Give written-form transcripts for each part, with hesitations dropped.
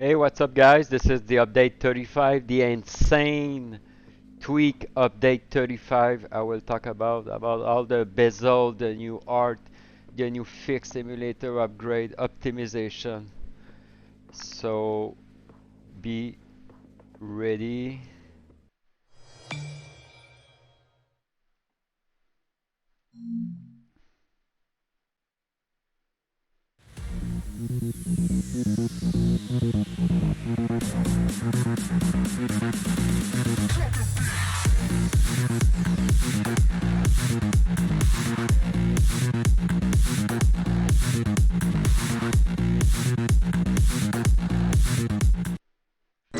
Hey, what's up, guys? This is the update 35, the insane tweak update 35. I will talk about all the bezel, the new art, the new fixed emulator upgrade, optimization. So be ready.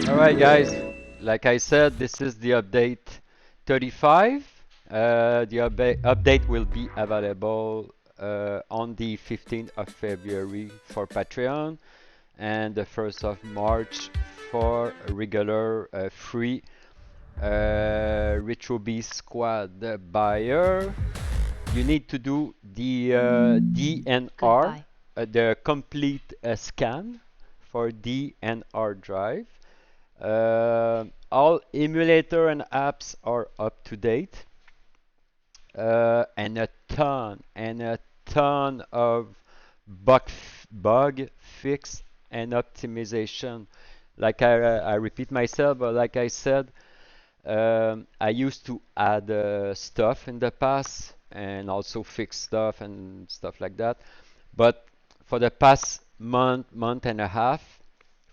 Alright, guys, like I said, this is the update 35. The update will be available on the 15th of February for Patreon and the 1st of March for regular free RetroBeast squad buyer. You need to do the DNR, the complete scan for DNR drive. All emulator and apps are up to date, and a ton of bug fix and optimization. Like I repeat myself, but like I said, I used to add stuff in the past and also fix stuff and stuff like that. But for the past month and a half,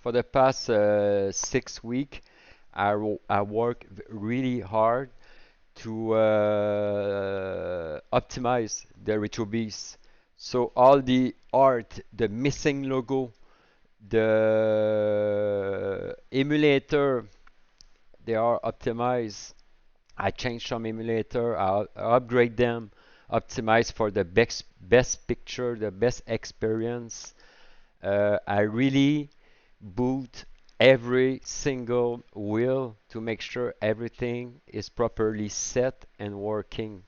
for the past 6 weeks, I work really hard to optimize the RetroBeast. So all the art, the missing logo, the emulator, they are optimized. I change some emulator, I'll upgrade them, optimize for the best picture, the best experience. I really boot every single wheel to make sure everything is properly set and working.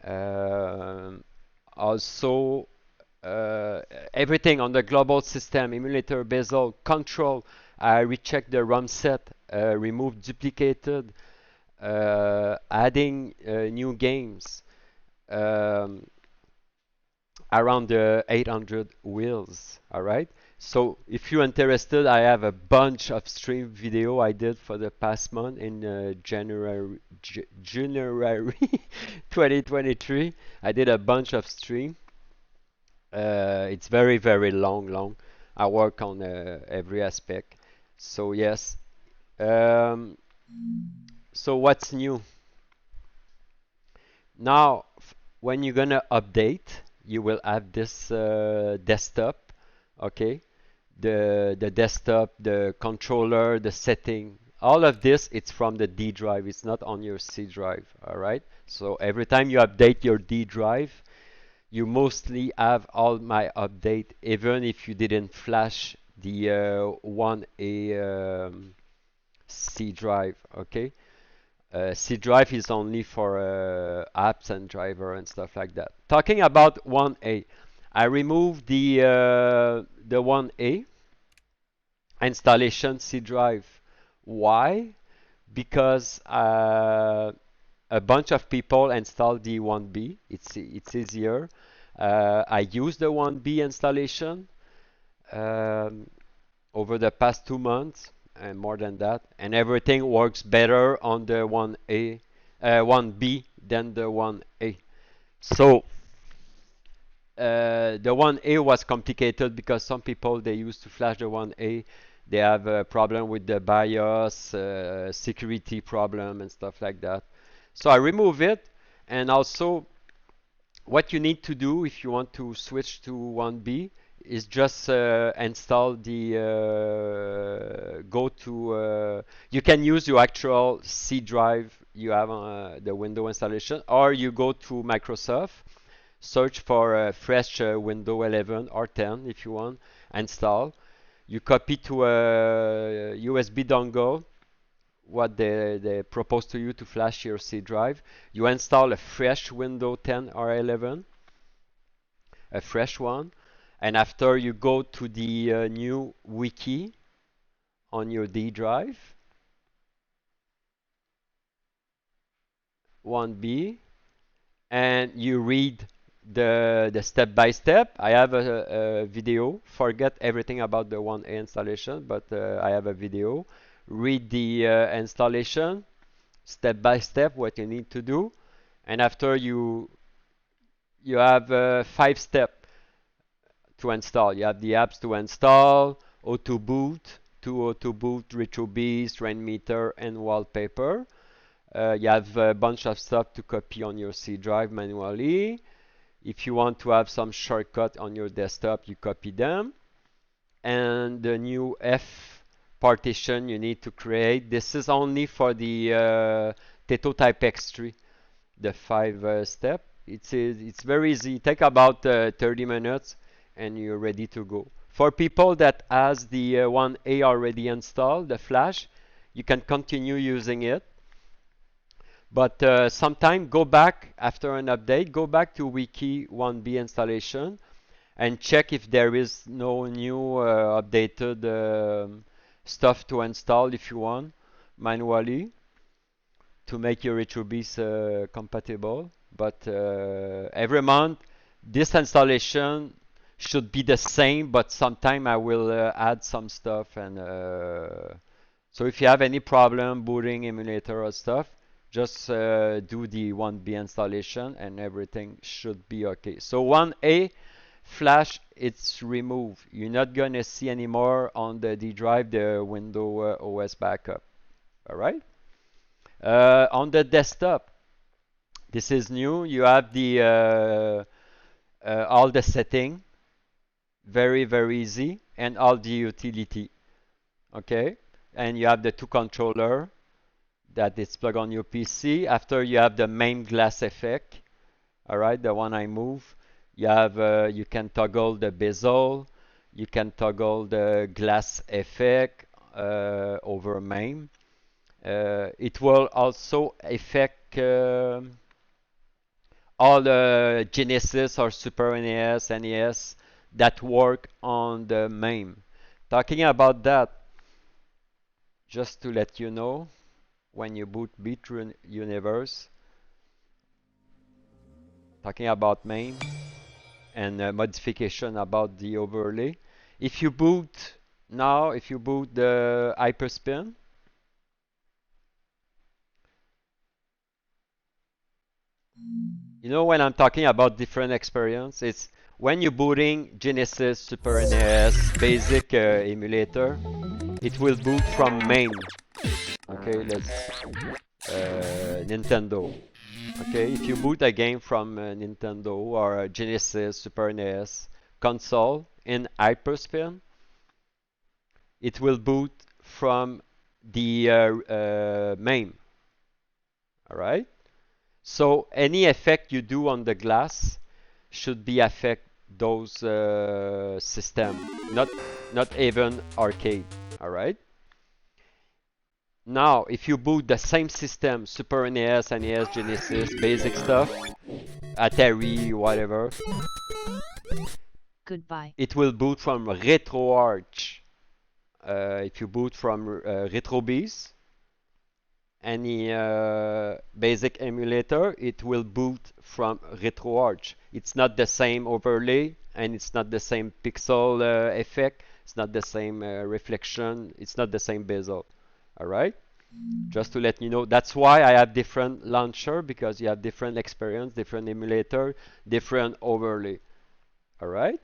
Um Also, everything on the global system, emulator, bezel, control. I recheck the ROM set, remove duplicated, adding new games. Um, Around the 800 wheels. All right. So if you're interested, I have a bunch of stream video I did for the past month in January 2023. I did a bunch of stream. It's very long. I work on every aspect. So yes. Um, so what's new? Now, when you're gonna update, you will have this desktop, okay? The desktop, the controller, the setting, all of this, it's from the D drive. It's not on your C drive, all right? So every time you update your D drive, you mostly have all my update, even if you didn't flash the 1A C drive, okay? C drive is only for apps and driver and stuff like that. Talking about 1A, I removed the 1A installation C drive. Why? Because a bunch of people install the 1B. It's easier. I use the 1B installation um, over the past 2 months and more than that, and everything works better on the 1A, 1B than the 1A. So the 1A was complicated because some people they used to flash the 1A. They have a problem with the BIOS, security problem and stuff like that. So I remove it, and also what you need to do if you want to switch to 1B is just install the go to you can use your actual C drive you have on the Windows installation, or you go to Microsoft, search for fresh Windows 11 or 10 if you want, install. You copy to a USB dongle what they propose to you to flash your C drive. You install a fresh Windows 10 or 11, a fresh one, and after you go to the new wiki, on your D drive, 1B, and you read the step-by-step. I have a video. Forget everything about the 1A installation, but I have a video. Read the installation, step-by-step, what you need to do. And after you have 5 steps to install. You have the apps to install, auto boot, to auto boot, RetroBeast, Rainmeter, and wallpaper. You have a bunch of stuff to copy on your C drive manually. If you want to have some shortcut on your desktop, you copy them. And the new F partition you need to create. This is only for the Tekno Type X3, the 5 step. It's very easy. Take about 30 minutes and you're ready to go. For people that has the 1A already installed, the flash, you can continue using it. But sometime go back after an update, go back to wiki 1B installation and check if there is no new updated stuff to install if you want manually to make your RetroBeast compatible. But every month this installation should be the same, but sometime I will add some stuff. And so if you have any problem booting emulator or stuff, just do the 1B installation and everything should be okay. So 1A flash, it's removed. You're not gonna see anymore on the D drive the Windows OS backup. All right. On the desktop, this is new. You have the all the setting, very easy, and all the utility. Okay, and you have the 2 controller that is plugged on your PC. After you have the MAME glass effect. All right, the one I move. You have you can toggle the bezel. You can toggle the glass effect over MAME. It will also affect all the Genesis or Super NES, NES that work on the MAME. Talking about that, just to let you know, when you boot Beat Universe, talking about MAME and modification about the overlay. If you boot now, if you boot the Hyperspin, you know when I'm talking about different experience, it's when you're booting Genesis, Super NES, basic emulator, it will boot from MAME. Okay, let's Nintendo. Okay, if you boot a game from Nintendo or Genesis, Super NES console in Hyperspin, it will boot from the MAME. All right. So any effect you do on the glass should be affect those system, not even arcade. All right. Now, if you boot the same system, Super NES, NES, Genesis, basic stuff, Atari, whatever, Goodbye. it will boot from RetroArch. If you boot from RetroBeast, any basic emulator, it will boot from RetroArch. It's not the same overlay, and it's not the same pixel effect. It's not the same reflection. It's not the same bezel. All right, just to let you know, that's why I have different launcher, because you have different experience, different emulator, different overlay. All right.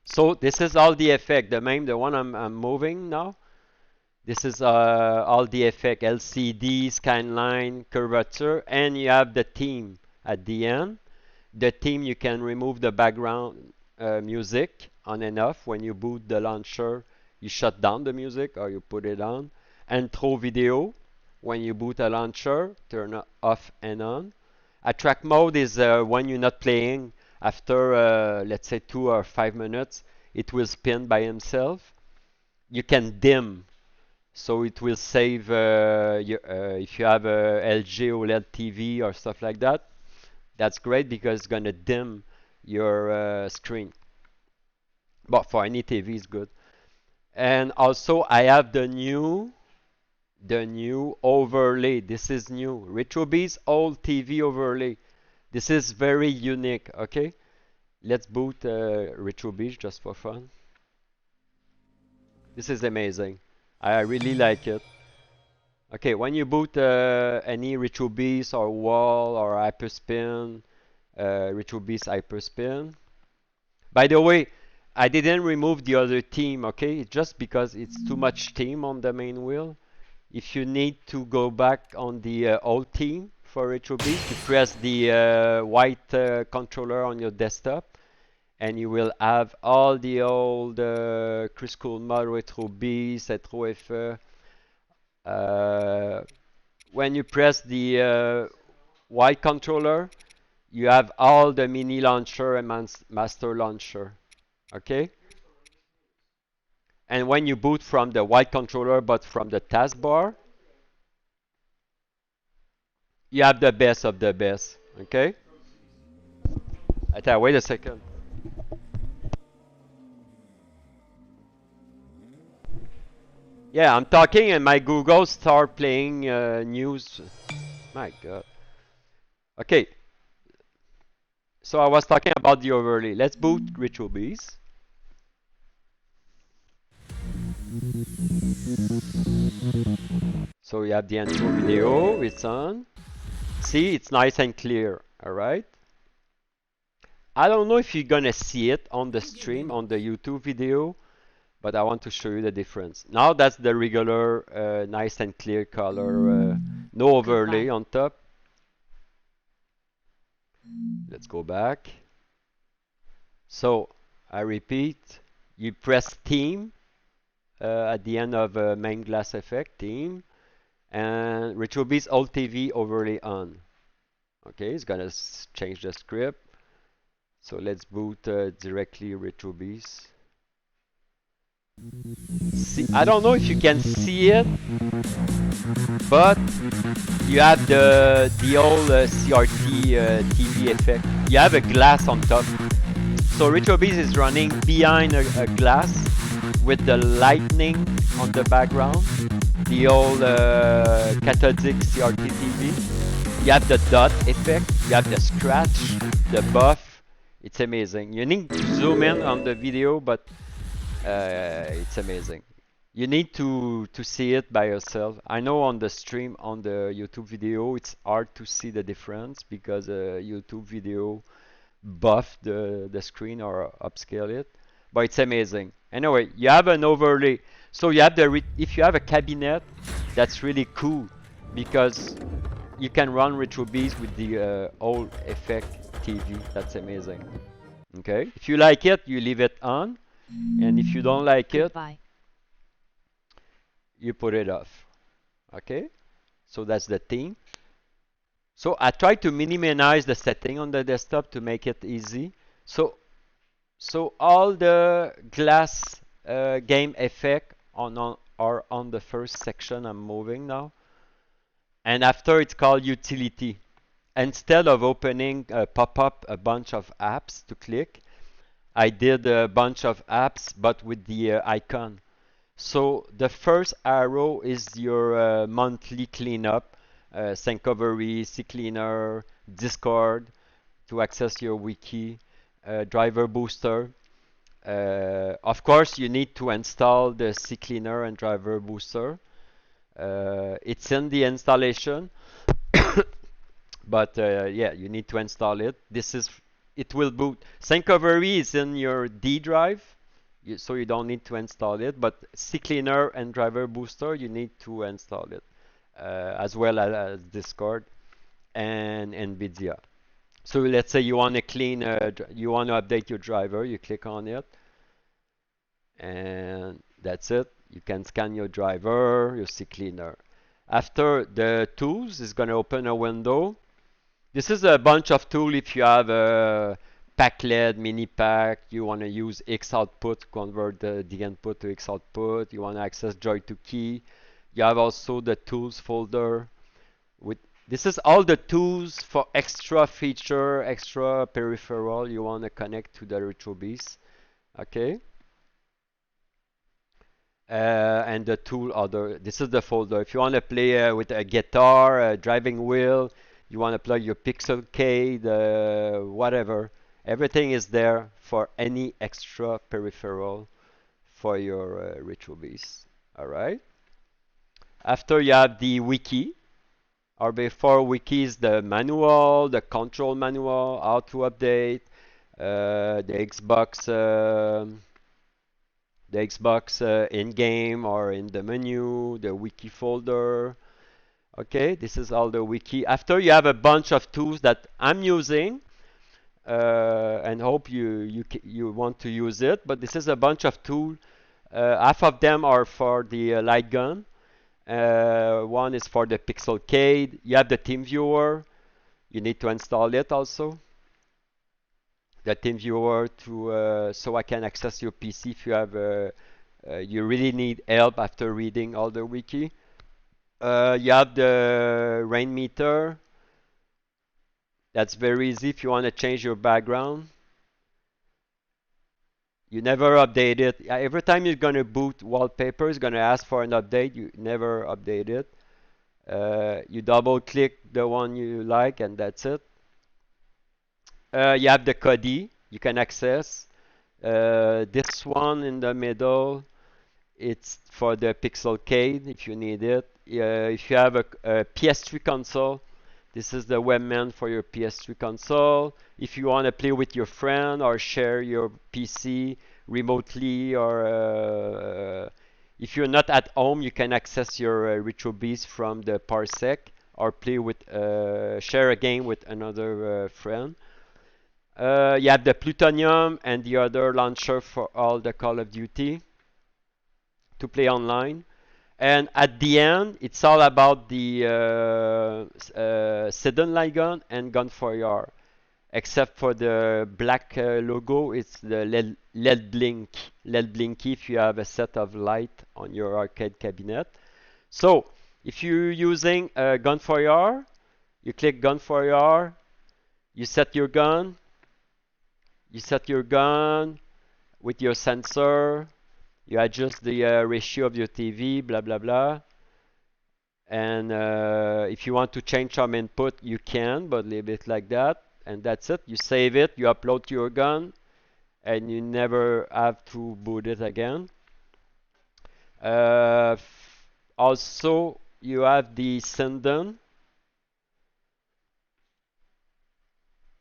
So this is all the effect. The MAME, the one I'm moving now. This is all the effect: LCD, scanline, curvature, and you have the theme at the end. The theme, you can remove the background music on and off. When you boot the launcher, you shut down the music or you put it on. Intro video, when you boot a launcher, turn off and on. Attract mode is when you're not playing. After let's say 2 or 5 minutes, it will spin by himself. You can dim, so it will save if you have a LG OLED TV or stuff like that. That's great because it's gonna dim your screen. But for any TV, it's good. And also I have the new overlay. This is new. RetroBeast old TV overlay. This is very unique. Okay, let's boot RetroBeast just for fun. This is amazing. I really like it. Okay, when you boot any RetroBeast or Wall or Hyperspin, RetroBeast Hyperspin. By the way, I didn't remove the other theme, okay? Just because it's too much theme on the main wheel. If you need to go back on the old theme for RetroBeast, you press the white controller on your desktop, and you will have all the old Kriscoolmod, RetroBeast, RetroFE. When you press the white controller, you have all the mini launcher and master launcher. Okay? And when you boot from the white controller but from the taskbar, you have the best of the best. Okay? Wait a second. Yeah, I'm talking and my Google start playing news. My God. Okay. So I was talking about the overlay. Let's boot RetroBeast. So we have the intro video, it's on. See, it's nice and clear, alright? I don't know if you're gonna see it on the stream, on the YouTube video, but I want to show you the difference. Now that's the regular, nice and clear color, no overlay on top. Let's go back. So, I repeat, you press theme at the end of main glass effect, theme, and RetroBeast Old TV overlay on. Okay, it's gonna change the script. So let's boot directly RetroBeast. See, I don't know if you can see it, but you have the old CRT TV effect. You have a glass on top. So RetroBeast is running behind a glass with the lightning on the background. The old cathodic CRT TV. You have the dot effect. You have the scratch, the buff. It's amazing. You need to zoom in on the video, but it's amazing. You need to see it by yourself. I know on the stream, on the YouTube video, it's hard to see the difference because YouTube video buff the screen or upscale it, but it's amazing. Anyway, you have an overlay. So you have if you have a cabinet, that's really cool because you can run RetroBeast with the old effect TV. That's amazing. Okay, if you like it, you leave it on, and if you don't like it, you put it off. Okay, so that's the thing. So I try to minimize the setting on the desktop to make it easy. So all the glass game effect are on the first section I'm moving now. And after it's called utility. Instead of opening pop-up a bunch of apps to click, I did a bunch of apps but with the icon. So the first arrow is your monthly cleanup, Syncovery, CCleaner, Discord to access your wiki, driver booster. Of course, you need to install the CCleaner and driver booster. It's in the installation, but yeah, you need to install it. It will boot. Syncovery is in your D drive. So you don't need to install it, but CCleaner and driver booster you need to install it, as well as Discord and NVIDIA. So let's say you want to you want to update your driver, you click on it, and that's it. You can scan your driver, your CCleaner. After the tools is going to open a window. This is a bunch of tools if you have a pack LED, mini pack, you want to use X output, convert the input to X output, you want to access joy to key. You have also the tools folder. This is all the tools for extra feature, extra peripheral you want to connect to the RetroBeast. Okay. and the tool other. This is the folder. If you want to play with a guitar, a driving wheel, you want to plug your Pixelcade, whatever. Everything is there for any extra peripheral for your RetroBeast. All right. After you have the wiki. RB4 wiki is the manual, the control manual, how to update the Xbox. The Xbox in-game or in the menu, the wiki folder. Okay, this is all the wiki. After you have a bunch of tools that I'm using, and hope you want to use it. But this is a bunch of tools. Half of them are for the LightGun. One is for the Pixelcade. You have the Team Viewer. You need to install it also. The Team Viewer to so I can access your PC if you have you really need help after reading all the wiki. You have the rain meter. That's very easy if you want to change your background. You never update it. Every time you're going to boot wallpaper, it's going to ask for an update. You never update it. You double click the one you like and that's it. You have the CODI you can access. This one in the middle, it's for the Pixelcade if you need it. If you have a PS3 console, this is the webman for your PS3 console. If you want to play with your friend or share your PC remotely, or if you're not at home, you can access your RetroBeast from the Parsec or play with share a game with another friend. You have the Plutonium and the other launcher for all the Call of Duty to play online. And at the end, it's all about the Sedan LightGun and Gun for Your. Except for the black logo, it's the LED blink. LED blinky if you have a set of light on your arcade cabinet. So, if you're using Gun for Your, you click Gun for Your, you set your gun, with your sensor, you adjust the ratio of your TV, blah blah blah. And if you want to change some input, you can, but leave it like that. And that's it. You save it, you upload to your gun, and you never have to boot it again. Also, you have the Senden.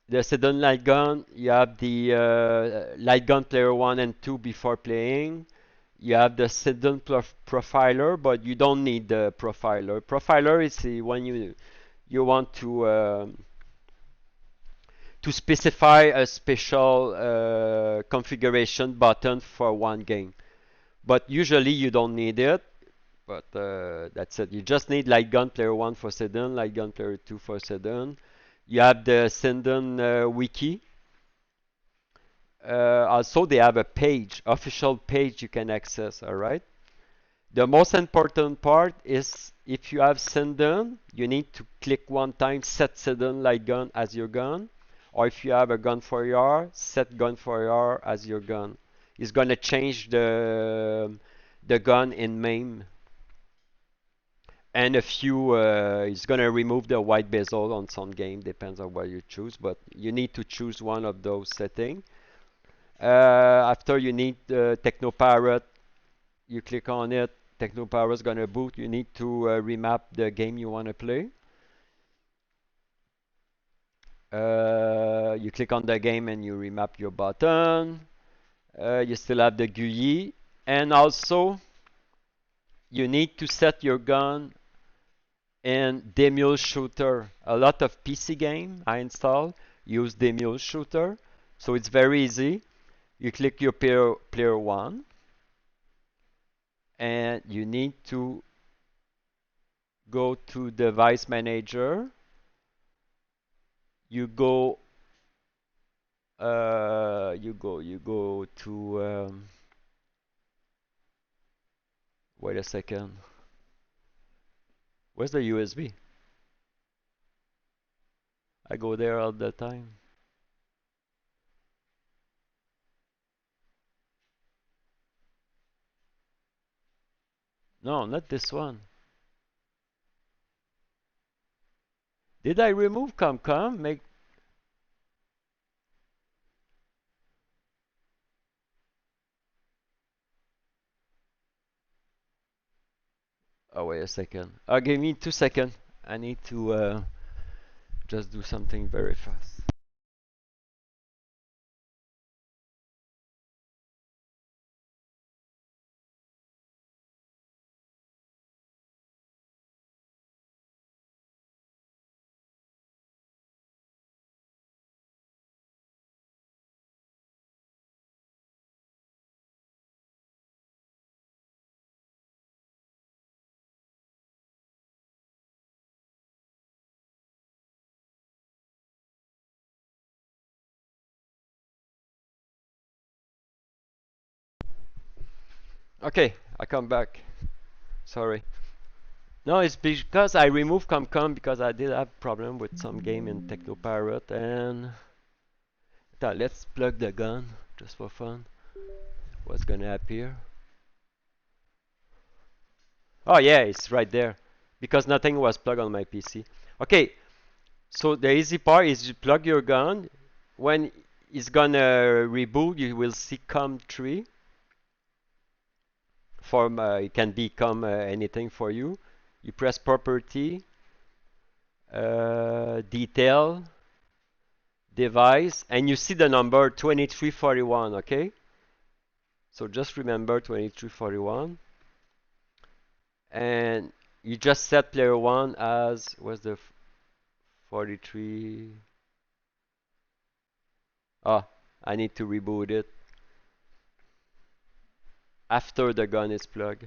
The Sedan LightGun, you have the LightGun player 1 and 2 before playing. You have the Sedan profiler, but you don't need the profiler. Profiler is when you want to specify a special configuration button for one game. But usually you don't need it. But that's it. You just need LightGun player 1 for Sedan, LightGun player 2 for Sedan. You have the Sedan wiki. Also, they have a page, official page you can access. All right. The most important part is if you have Sedan, you need to click one time set Sedan LightGun as your gun, or if you have a Gun for Your, set Gun for Your as your gun. It's gonna change the gun in MAME. And a few, it's gonna remove the white bezel on some game, depends on what you choose, but you need to choose one of those settings. After you need the Techno parrot, you click on it, Techno parrot is gonna boot. You need to remap the game you want to play. You click on the game and you remap your button. You still have the GUI, and also you need to set your gun in Demule Shooter. A lot of PC game I install use Demule Shooter, so it's very easy. You click your player 1, and you need to go to Device Manager. You go to wait a second. Where's the USB? I go there all the time. No, not this one. Did I remove ComCom? Make. Oh, wait a second. Give me 2 seconds. I need to just do something very fast. Okay, I come back. Sorry. No, it's because I removed ComCom because I did have problem with some game in Techno Parrot, and let's plug the gun just for fun. What's gonna appear? Oh yeah, it's right there because nothing was plugged on my PC. Okay, so the easy part is you plug your gun. When it's gonna reboot, you will see COM3. It can become anything for you. You press property, detail, device, and you see the number 2341. Okay, so just remember 2341, and you just set player one as what's the 43. Oh, I need to reboot it after the gun is plugged.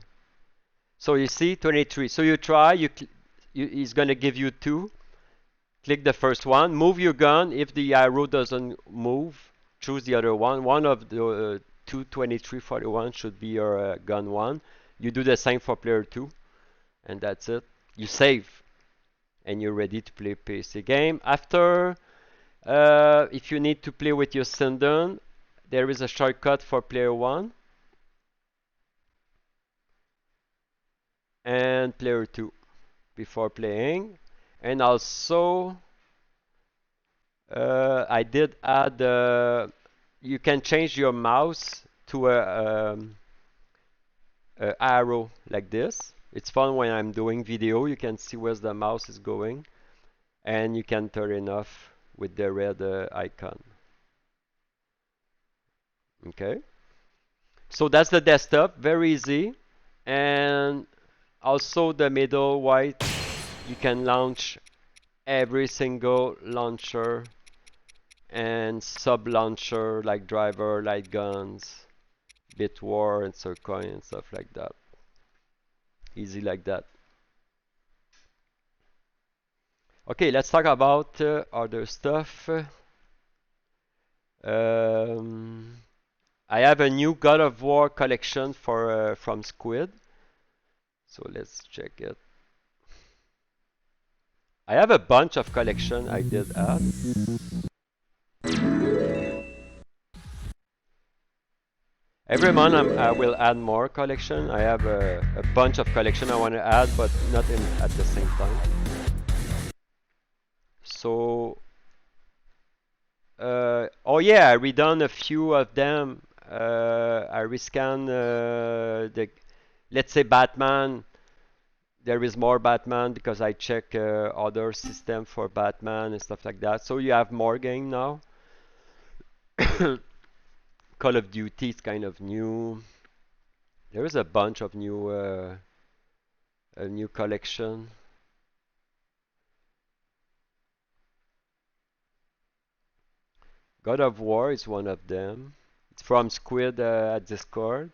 So you see 23. So you try. He's gonna give you two. Click the first one. Move your gun. If the arrow doesn't move, choose the other one. One of the 22341 should be your gun one. You do the same for player two, and that's it. You save, and you're ready to play PC game. After, if you need to play with your sender, there is a shortcut for player one and player two before playing. And also, I did add, you can change your mouse to a arrow like this. It's fun when I'm doing video. You can see where the mouse is going, and you can turn it off with the red icon. Okay, so that's the desktop, very easy. And also the middle white, you can launch every single launcher and sub launcher like driver, light guns, BitWar, and Circoin and stuff like that. Easy like that. Okay, let's talk about other stuff. I have a new God of War collection for from Squid. So let's check it. I have a bunch of collection I did add. Every month I will add more collection. I have a bunch of collection I want to add, but not at the same time. So, oh yeah, I redone a few of them. I rescan let's say Batman. There is more Batman because I check other system for Batman and stuff like that. So you have more game now. Call of Duty is kind of new. There is a bunch of new a new collection. God of War is one of them. It's from Squid at Discord.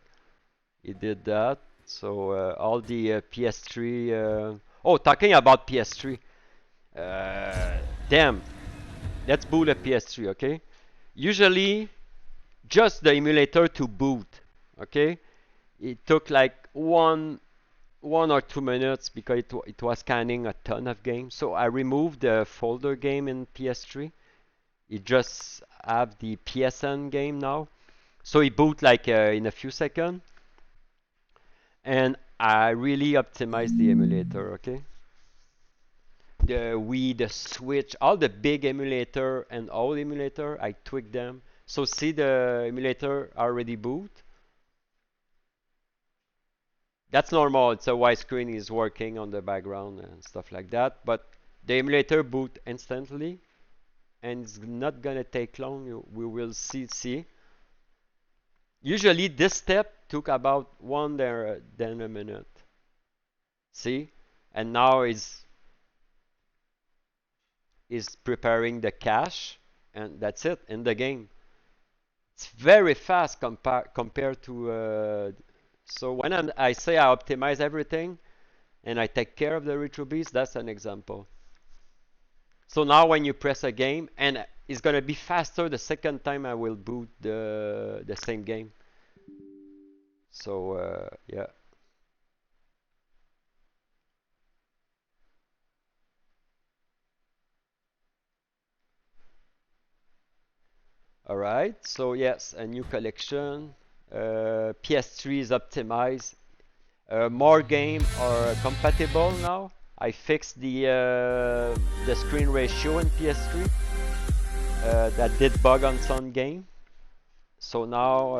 He did that. So all the PS3. Oh, talking about PS3. Damn. Let's boot a PS3, okay? Usually, just the emulator to boot, okay? It took like one or 2 minutes because it was scanning a ton of games. So I removed the folder game in PS3. It just have the PSN game now. So it boot like in a few seconds. And I really optimized the emulator, okay? The Wii, the Switch, all the big emulator and all emulator, I tweaked them. So see the emulator already boot. That's normal. It's a widescreen is working on the background and stuff like that. But the emulator boot instantly, and it's not gonna take long. We will see. Usually this step took about one there than a minute. See, and now is preparing the cache, and that's it in the game. It's very fast compared to. So when I say I optimize everything and I take care of the RetroBeast, that's an example. So now when you press a game, and it's gonna be faster the second time I will boot the same game. So yeah. All right. So yes, a new collection. PS3 is optimized. More games are compatible now. I fixed the screen ratio in PS3 that did bug on some game. So now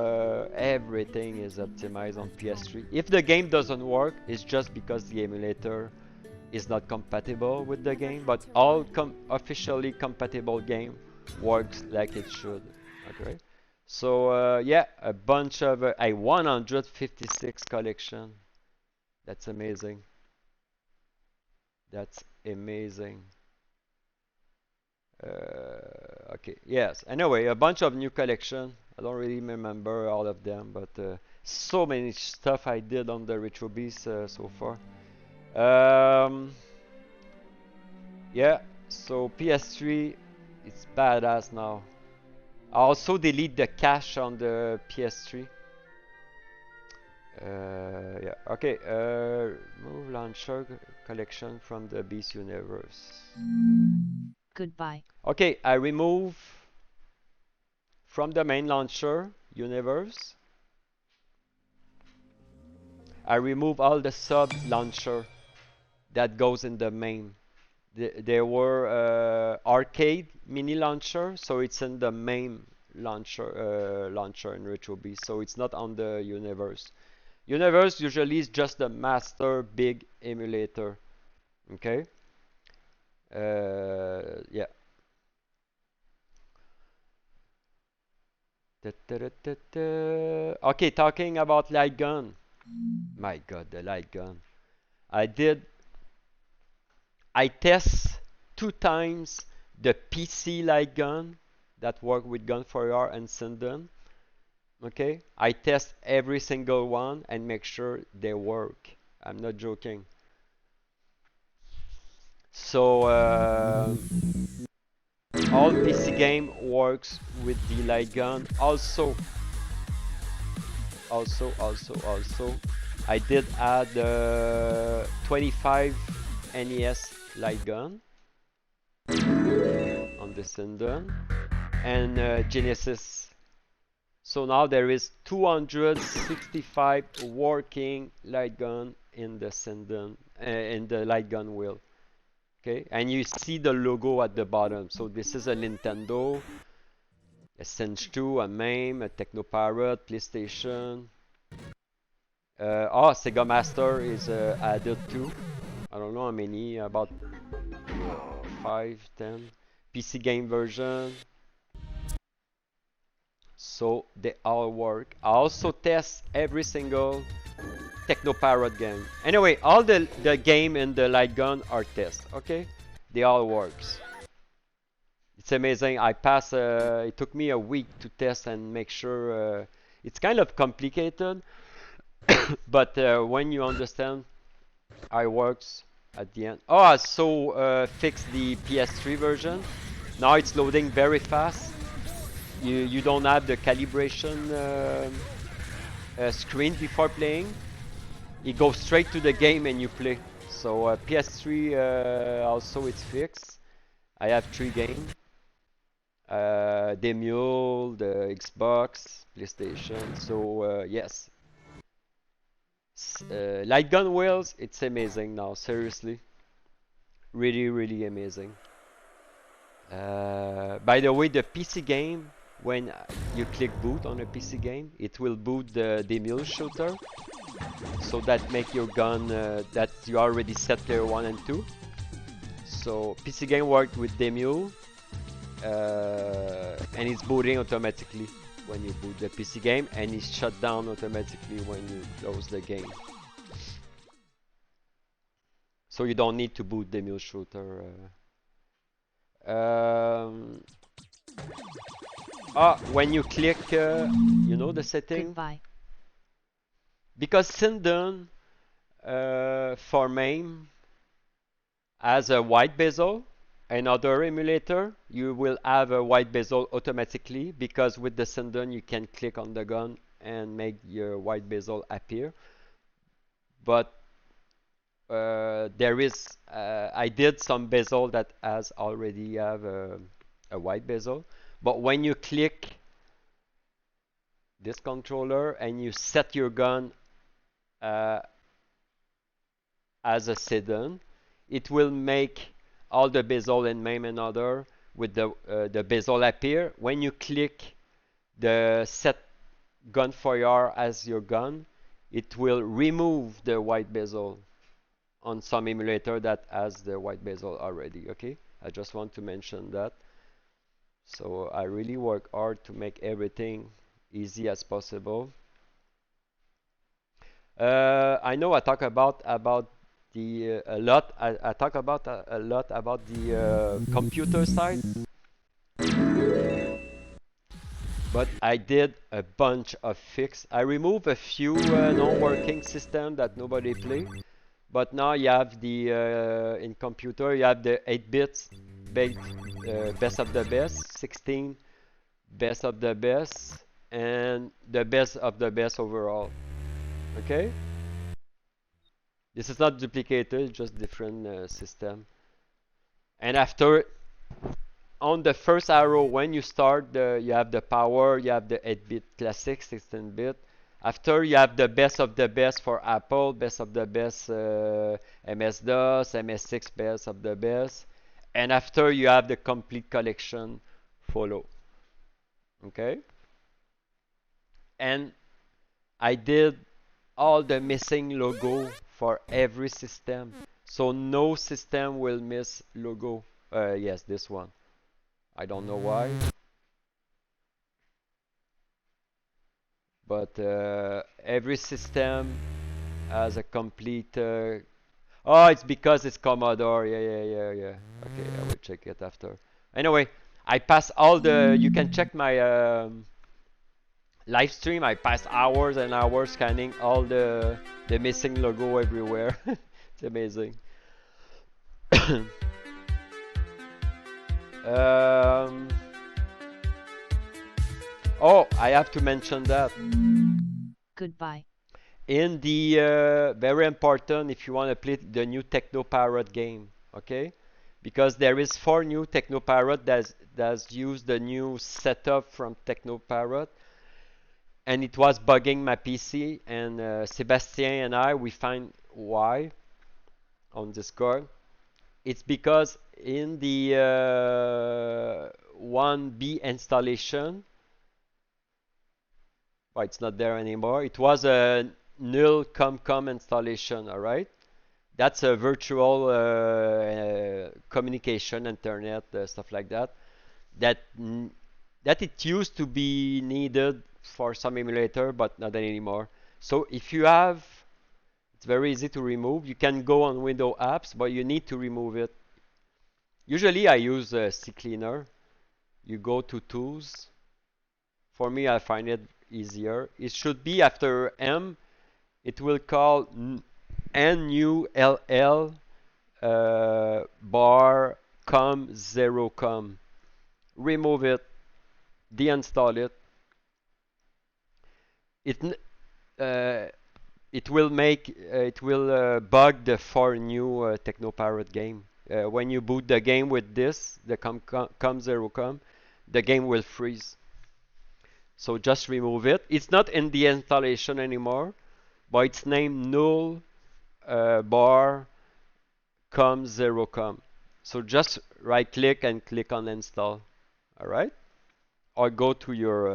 everything is optimized on PS3. If the game doesn't work, it's just because the emulator is not compatible with the game. But all officially compatible game works like it should. Okay. So yeah, a bunch of a 156 collection. That's amazing. That's amazing. Okay, yes. Anyway, a bunch of new collection. I don't really remember all of them, but so many stuff I did on the RetroBeast so far. Yeah, so PS3, it's badass now. I also delete the cache on the PS3. Yeah, okay. Move launcher collection from the Beast universe. Goodbye. Okay, I remove from the main launcher universe. I remove all the sub launcher that goes in the main. There were arcade mini launcher, so it's in the main launcher in RetroBeast, so it's not on the universe. Universe usually is just the master big emulator. Okay. Yeah. Okay, talking about LightGun. My God, the LightGun. I test 2 times the PC LightGun that work with Gun4R and Sinden. Okay, I test every single one and make sure they work. I'm not joking. So all PC game works with the LightGun. Also, I did add 25 NES LightGun on the Sinden and Genesis. So now there is 265 working LightGun in the Sinden in the LightGun wheel. Okay, and you see the logo at the bottom. So this is a Nintendo, a Cinch 2, a MAME, a Techno Parrot, PlayStation. Sega Master is added too. I don't know how many, about 5, 10. PC game version. So they all work. I also test every single Techno Parrot game. Anyway, all the game in the LightGun are tests, okay? They all works. It's amazing. I passed, it took me a week to test and make sure. It's kind of complicated, but when you understand how it works at the end. Oh, I also fixed the PS3 version. Now it's loading very fast. You don't have the calibration screen before playing. It goes straight to the game and you play. So PS3 also it's fixed. I have 3 games. The Mule, the Xbox, PlayStation. So yes. LightGun wheels, it's amazing now, seriously. Really, really amazing. By the way, the PC game, when you click boot on a PC game, it will boot the emulation shooter. So that make your gun that you already set player 1 and 2. So PC game worked with Demule and it's booting automatically when you boot the PC game, and it's shut down automatically when you close the game. So you don't need to boot Demule shooter. When you click, you know the setting? Goodbye. Because Sindon for MAME has a white bezel. Another emulator, you will have a white bezel automatically, because with the Sindon you can click on the gun and make your white bezel appear. But there is, I did some bezel that has already have a white bezel. But when you click this controller and you set your gun as a Sindon, it will make all the bezel in MAME and other with the bezel appear. When you click the set gun fire as your gun, it will remove the white bezel on some emulator that has the white bezel already. Okay, I just want to mention that. So I really work hard to make everything easy as possible. I know I talk about the a lot. I talk about a lot about the computer side, but I did a bunch of fix. I removed a few non-working system that nobody play, but now you have the in computer you have the 8 bits best of the best, 16 best of the best, and the best of the best overall. Okay. This is not duplicated, just different system. And after, on the first arrow, when you start, you have the power, you have the 8-bit classic, 16-bit. After, you have the best of the best for Apple, best of the best MS-DOS, MS6 best of the best. And after, you have the complete collection follow. Okay? And I did all the missing logo for every system, so no system will miss logo. Yes, this one. I don't know why, but every system has a complete. Oh, it's because it's Commodore. Yeah. Okay, I will check it after. Anyway, I pass all the. You can check my live stream. I passed hours and hours scanning all the missing logo everywhere. It's amazing. Oh, I have to mention that. Goodbye. In the very important, if you want to play the new Techno Parrot game, okay? Because there is 4 new Techno Parrot that's used the new setup from Techno Parrot. And it was bugging my PC, and Sebastien and I, we find why on Discord. It's because in the 1B installation, well, it's not there anymore. It was a null ComCom installation, all right? That's a virtual communication, internet, stuff like that. That it used to be needed for some emulator, but not anymore. So if you have, it's very easy to remove. You can go on Windows apps, but you need to remove it. Usually I use CCleaner. You go to tools. For me, I find it easier. It should be after M. It will call NULL bar com 0 com. Remove it. Deinstall it. It will bug the 4 new Techno Parrot game. When you boot the game with this, the com0com, the game will freeze. So just remove it. It's not in the installation anymore. but it's named null bar com 0 com. So just right click and click on install. All right, or go to your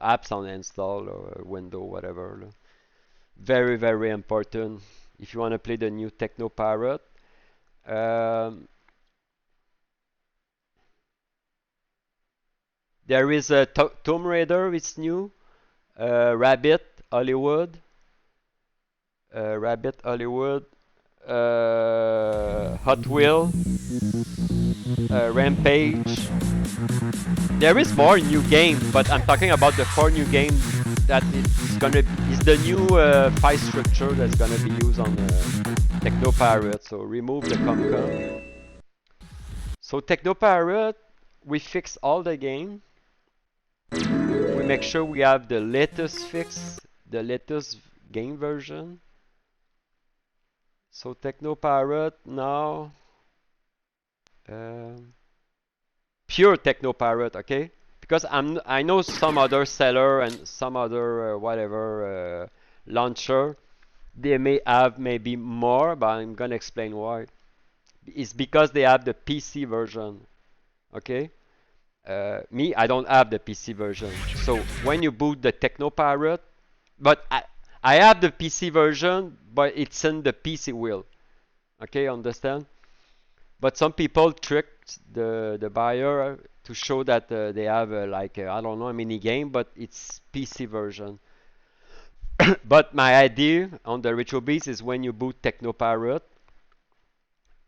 apps on install or window, whatever. Very, very important if you want to play the new Techno Parrot. Um, there is a Tomb Raider, it's new. Rabbit Hollywood. Rabbit Hollywood. Hot Wheel. Rampage. There is more new game, but I'm talking about the 4 new games that is the new file structure that's gonna be used on Techno Parrot. So remove the ComCom. So Techno Parrot, we fix all the game. We make sure we have the latest fix, the latest game version. So Techno Parrot now, pure Techno Parrot, okay? Because I know some other seller and some other whatever launcher, they may have maybe more, but I'm gonna explain why. It's because they have the PC version, okay? Me, I don't have the PC version. So when you boot the Techno Parrot, but I have the PC version, but it's in the PC wheel. Okay, understand? But some people tricked the buyer to show that they have like I don't know, a mini game, but it's PC version. But my idea on the RetroBeast is when you boot Techno Parrot,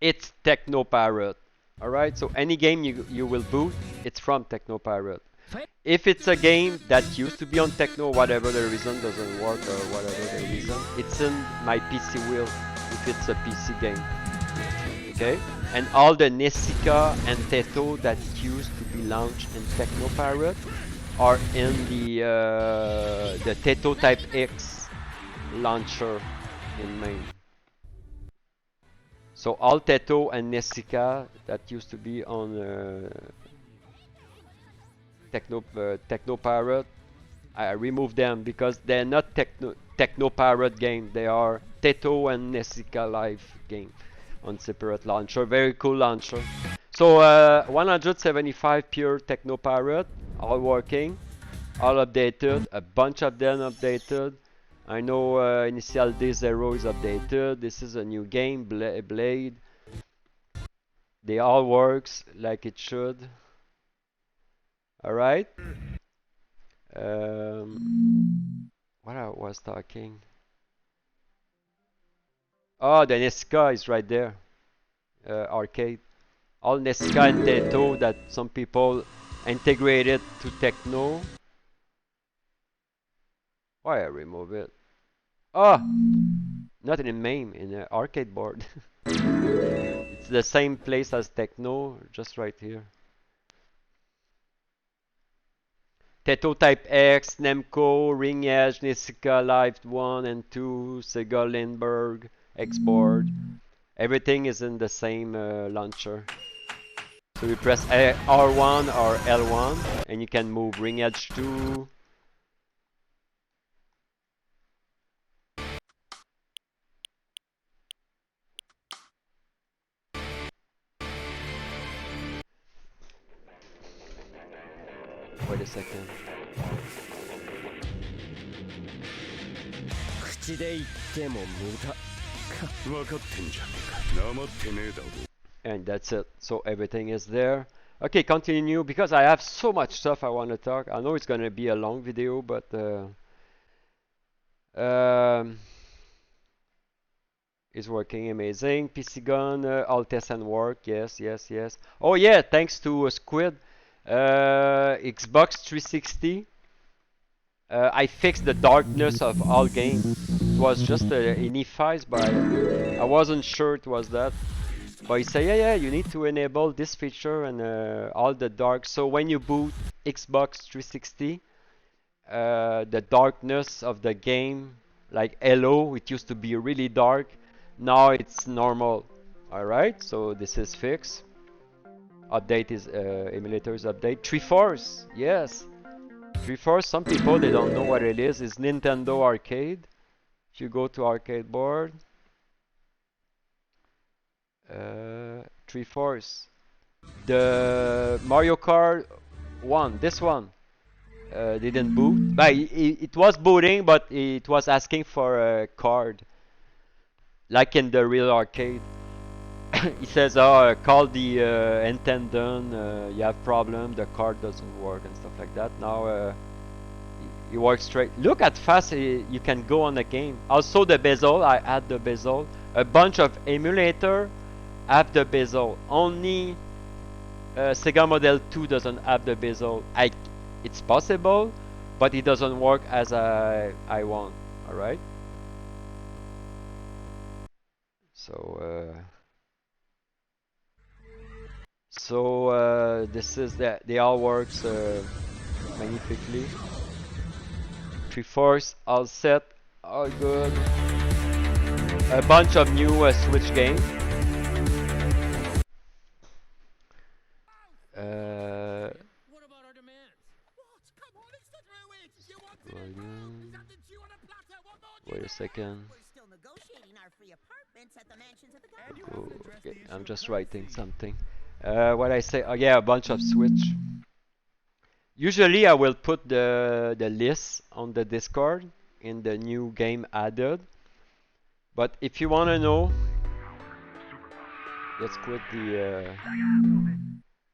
it's Techno Parrot. Alright, so any game you will boot, it's from Techno Parrot. If it's a game that used to be on Techno, whatever the reason doesn't work or whatever the reason, it's in my PC wheel if it's a PC game. Okay? And all the Nessica and Teto that used to be launched in Techno Parrot are in the Teto Type X launcher in MAME. So all Teto and Nessica that used to be on Techno Parrot, I removed them because they're not Techno Parrot game. They are Teto and Nessica Live game on separate launcher. Very cool launcher. So 175 pure Techno Parrot, all working, all updated. A bunch of them updated. I know Initial D0 is updated. This is a new game, Blade. They all works like it should. Alright. What I was talking. Oh, the Nesca is right there. Arcade. All Nesca and Teto that some people integrated to Techno. Why I remove it? Oh! Not in a MAME, in an arcade board. It's the same place as Techno, just right here. Teto Type X, Nemco, Ring Edge, Nessica Live 1 and 2, Sega Lindbergh, X-Board. Everything is in the same launcher. So you press R1 or L1 and you can move Ring Edge 2. Wait a second. And that's it. So everything is there. Okay, continue because I have so much stuff I want to talk. I know it's gonna be a long video, but it's working amazing. PC gun, all tests and work. Yes, yes, yes. Oh yeah, thanks to Squid. Xbox 360. I fixed the darkness of all games. It was just an e-files, but I wasn't sure it was that. But he said, yeah, you need to enable this feature and all the dark. So when you boot Xbox 360, the darkness of the game, like Halo, it used to be really dark. Now it's normal. Alright, so this is fixed. Update is emulators update. 3-4, yes. 3-4, some people they don't know what it is. It's Nintendo Arcade. If you go to arcade board, 3/4. The Mario Kart 1, this one, didn't boot. But it was booting, but it was asking for a card, like in the real arcade. It says, "Oh, call the attendant. You have problem. The card doesn't work and stuff like that." Now it works straight. Look at fast you can go on the game. Also the bezel. I add the bezel. A bunch of emulator have the bezel. Only Sega Model 2 doesn't have the bezel. It's possible, but it doesn't work as I want. All right. So. This is that they all works magnificently. 3/4 all set, all good. A bunch of new Switch games. Wait a second. Okay, I'm just writing something. What I say? Oh yeah, a bunch of Switch. Usually I will put the list on the Discord in the new game added. But if you wanna know, let's quit the.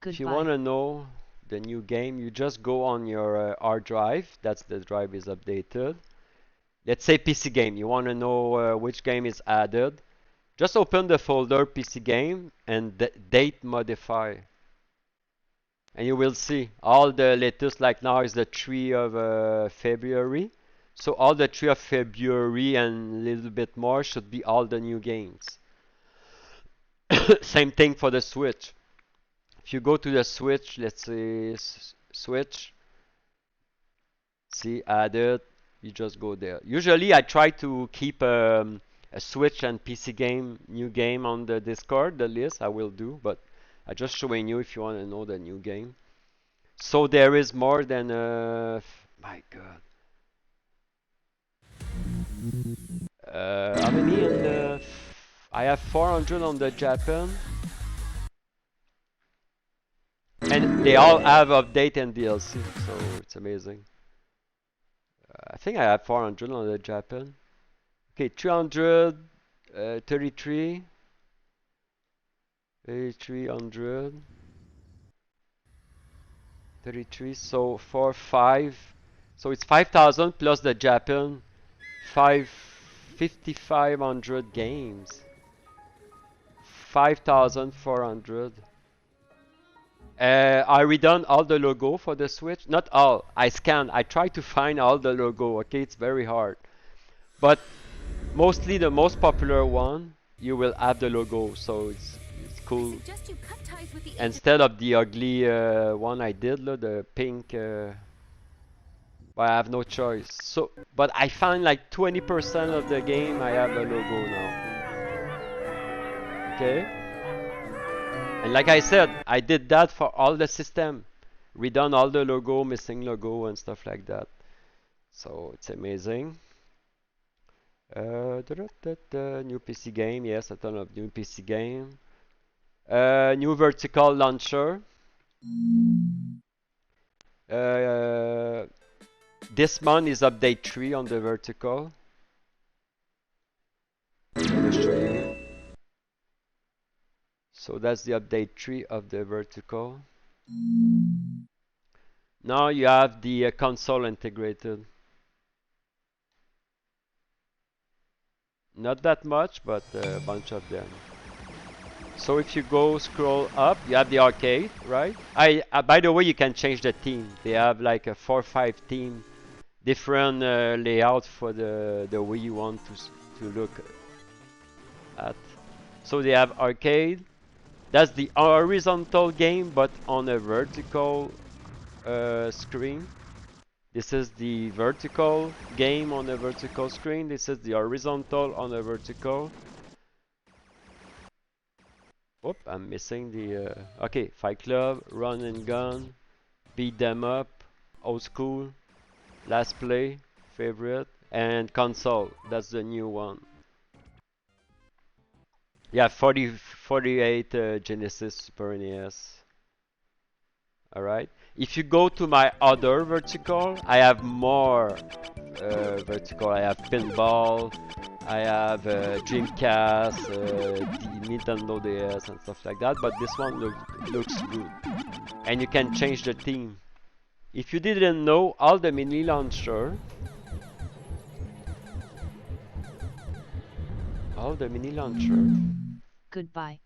If you wanna know the new game, you just go on your hard drive. That's the drive is updated. Let's say PC game. You wanna know which game is added. Just open the folder PC game and date modify. And you will see all the latest, like now is the 3 of February. So all the 3 of February and a little bit more should be all the new games. Same thing for the Switch. If you go to the Switch, let's say Switch, see added, you just go there. Usually I try to keep a Switch and PC game, new game on the Discord, the list I will do, but I'm just showing you if you want to know the new game. So there is more than my god. How many in the I have 400 on the Japan. And they all have update and DLC, so it's amazing. I think I have 400 on the Japan. Okay, 300, 33, 300, 33, so 4, 5. So it's 5,000 plus the Japan, 5,500 games. 5,400. I redone all the logo for the Switch. Not all. I try to find all the logo. Okay, it's very hard. But mostly the most popular one, you will have the logo, so it's cool. Instead of the ugly one I did, the pink. But I have no choice. So, but I find like 20% of the game I have a logo now. Okay. And like I said, I did that for all the system. Redone all the logo, missing logo and stuff like that. So it's amazing. New PC game, yes, a ton of new PC game. New vertical launcher. This month is update 3 on the vertical. I'm gonna show you. So that's the update 3 of the vertical. Now you have the console integrated. Not that much, but a bunch of them. So if you go scroll up, you have the arcade, right? By the way, you can change the theme. They have like a 4 or 5 theme, different layout for the way you want to look at. So they have arcade. That's the horizontal game, but on a vertical screen. This is the vertical game on a vertical screen. This is the horizontal on a vertical. Oop, I'm missing the... okay, Fight Club, Run and Gun, Beat Them Up, Old School, Last Play, Favorite, and console. That's the new one. Yeah, 48 Genesis Super NES. Alright. If you go to my other vertical, I have more vertical. I have pinball, I have Dreamcast, Nintendo DS and stuff like that. But this one looks good. And you can change the theme. If you didn't know, all the mini launcher, Goodbye.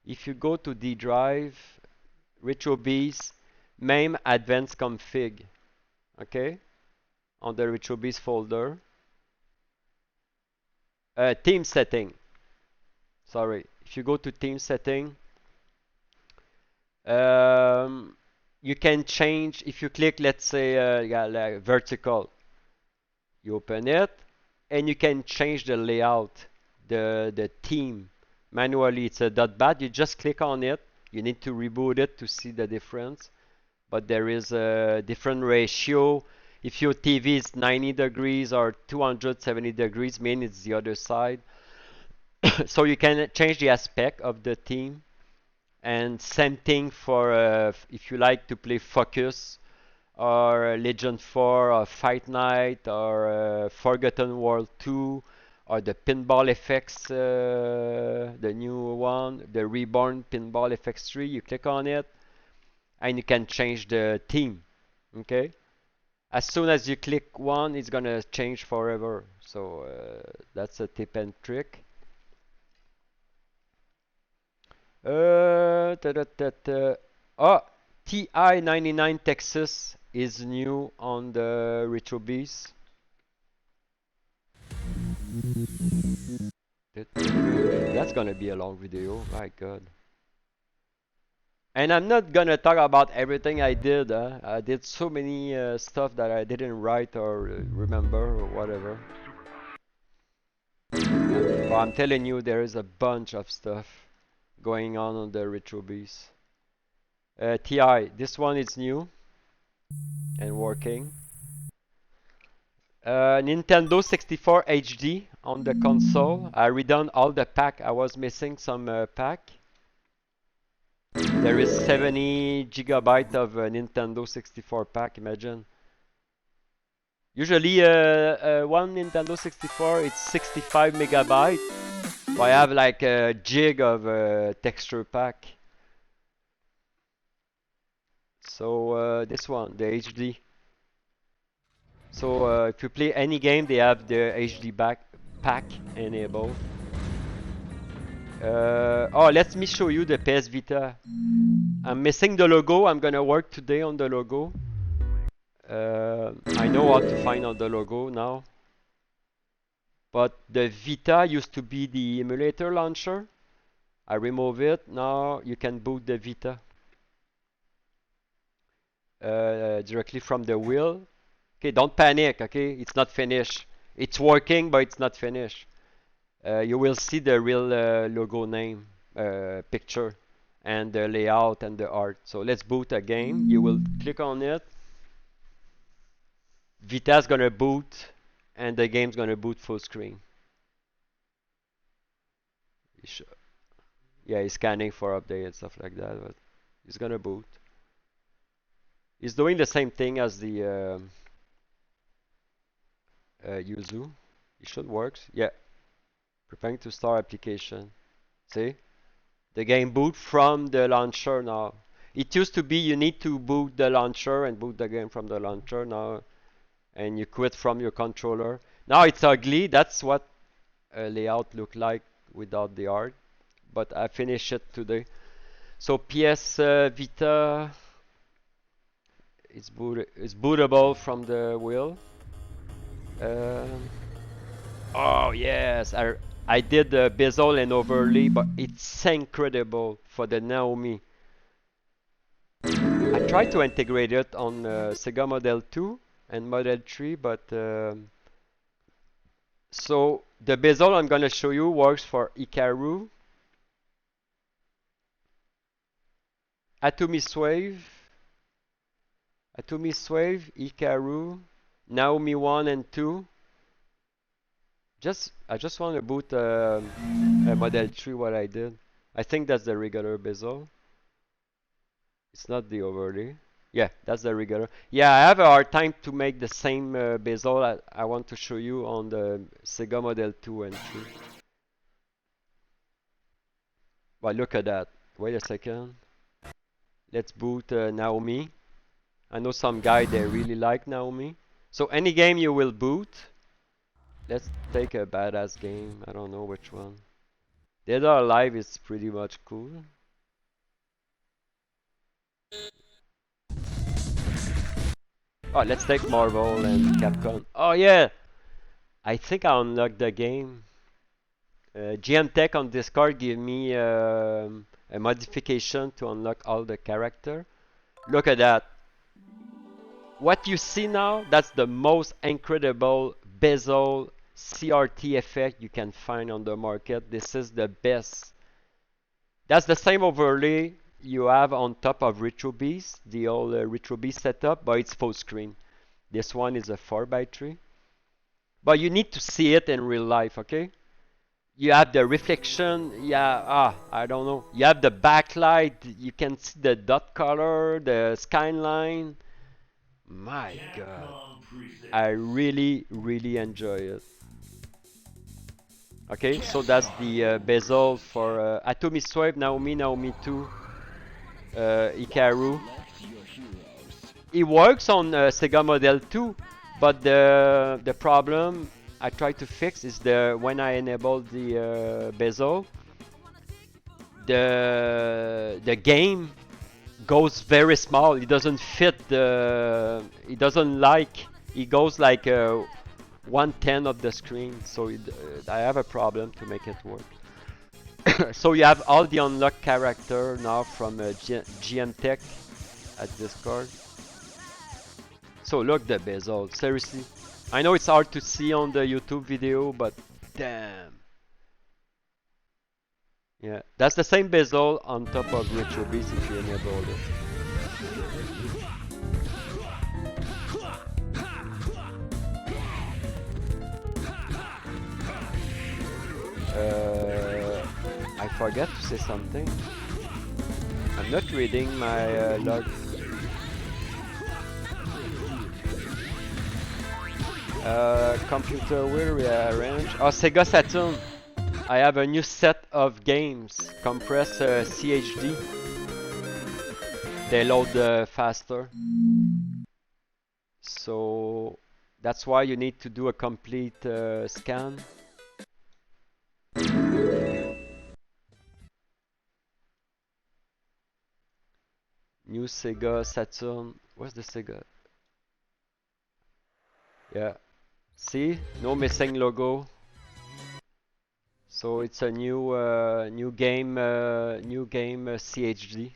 If you go to D drive, RetroBeast, MAME advanced config, okay, on the RetroBeast folder. Theme setting. Sorry, if you go to theme setting, you can change. If you click, let's say, like vertical, you open it, and you can change the layout, the theme manually. It's a .bat. You just click on it. You need to reboot it to see the difference. But there is a different ratio. If your TV is 90 degrees or 270 degrees, mean it's the other side. So you can change the aspect of the theme. And same thing for if you like to play Focus or Legend 4 or Fight Night or Forgotten World 2 or the Pinball FX, the new one, the Reborn Pinball FX 3. You click on it and you can change the theme. Okay? As soon as you click one, it's gonna change forever. So that's a tip and trick. Oh, TI-99 Texas is new on the RetroBeast. That's gonna be a long video, my god. And I'm not gonna talk about everything I did. I did so many stuff that I didn't write or remember or whatever. But I'm telling you, there is a bunch of stuff going on the RetroBeast. TI, this one is new and working. Nintendo 64 HD on the console. I redone all the pack. I was missing some pack. There is 70 gigabyte of Nintendo 64 pack. Imagine. Usually, one Nintendo 64 it's 65 megabyte. So I have like a gig of texture pack. So this one, the HD. So if you play any game, they have the HD pack enabled. Oh, let me show you the PS Vita. I'm missing the logo. I'm gonna work today on the logo. I know how to find out the logo now. But the Vita used to be the emulator launcher. I remove it. Now you can boot the Vita directly from the wheel. Okay, don't panic, okay? It's not finished. It's working, but it's not finished. You will see the real logo name, picture, and the layout and the art. So let's boot a game. You will click on it. Vita's gonna boot, and the game's gonna boot full screen. Yeah, he's scanning for update and stuff like that, but he's gonna boot. He's doing the same thing as the Yuzu. It should work. Yeah. Preparing to start application. See? The game boot from the launcher now. It used to be you need to boot the launcher and boot the game from the launcher now. And you quit from your controller. Now it's ugly. That's what a layout look like without the art. But I finished it today. So PS Vita it's bootable from the wheel. Oh yes, I did the Bezel and overlay, but it's incredible for the Naomi. I tried to integrate it on Sega Model 2 and Model 3, but so the Bezel I'm gonna show you works for Hikaru, Atomic Wave, Atomi Swave, Hikaru, Naomi 1 and 2. I just want to boot a Model 3 what I did. I think that's the regular bezel. It's not the overlay. Yeah, that's the regular. Yeah, I have a hard time to make the same bezel I want to show you on the Sega Model 2 and 3. Well, look at that. Wait a second. Let's boot Naomi. I know some guy they really like Naomi. So any game you will boot. Let's take a badass game. I don't know which one. Dead or Alive is pretty much cool. Oh, let's take Marvel and Capcom. Oh yeah! I think I unlocked the game. GM Tech on Discord gave me a modification to unlock all the character. Look at that. What you see now, that's the most incredible bezel CRT effect you can find on the market. This is the best. That's the same overlay you have on top of RetroBeast, the old RetroBeast setup, but it's full screen. This one is a 4x3. But you need to see it in real life, okay? You have the reflection, yeah, I don't know. You have the backlight, you can see the dot color, the skyline. My god. I really, really enjoy it. Okay, so that's the bezel for Atomi Swave, Naomi 2, Hikaru. It works on Sega Model 2, but the problem I try to fix is when I enable the bezel, the game goes very small. It doesn't fit it doesn't like. It goes like 1/10 of the screen, so I have a problem to make it work. So you have all the unlocked character now from GM Tech at Discord. So look the bezel, seriously. I know it's hard to see on the YouTube video, but damn. Yeah, that's the same bezel on top of RetroBeast if you enable it. I forgot to say something. I'm not reading my log. Computer will rearrange. Oh, Sega Saturn. I have a new set of games. Compress CHD. They load faster. So that's why you need to do a complete scan. New Sega Saturn. Where's the Sega? Yeah. See? No missing logo. So it's a new game CHD.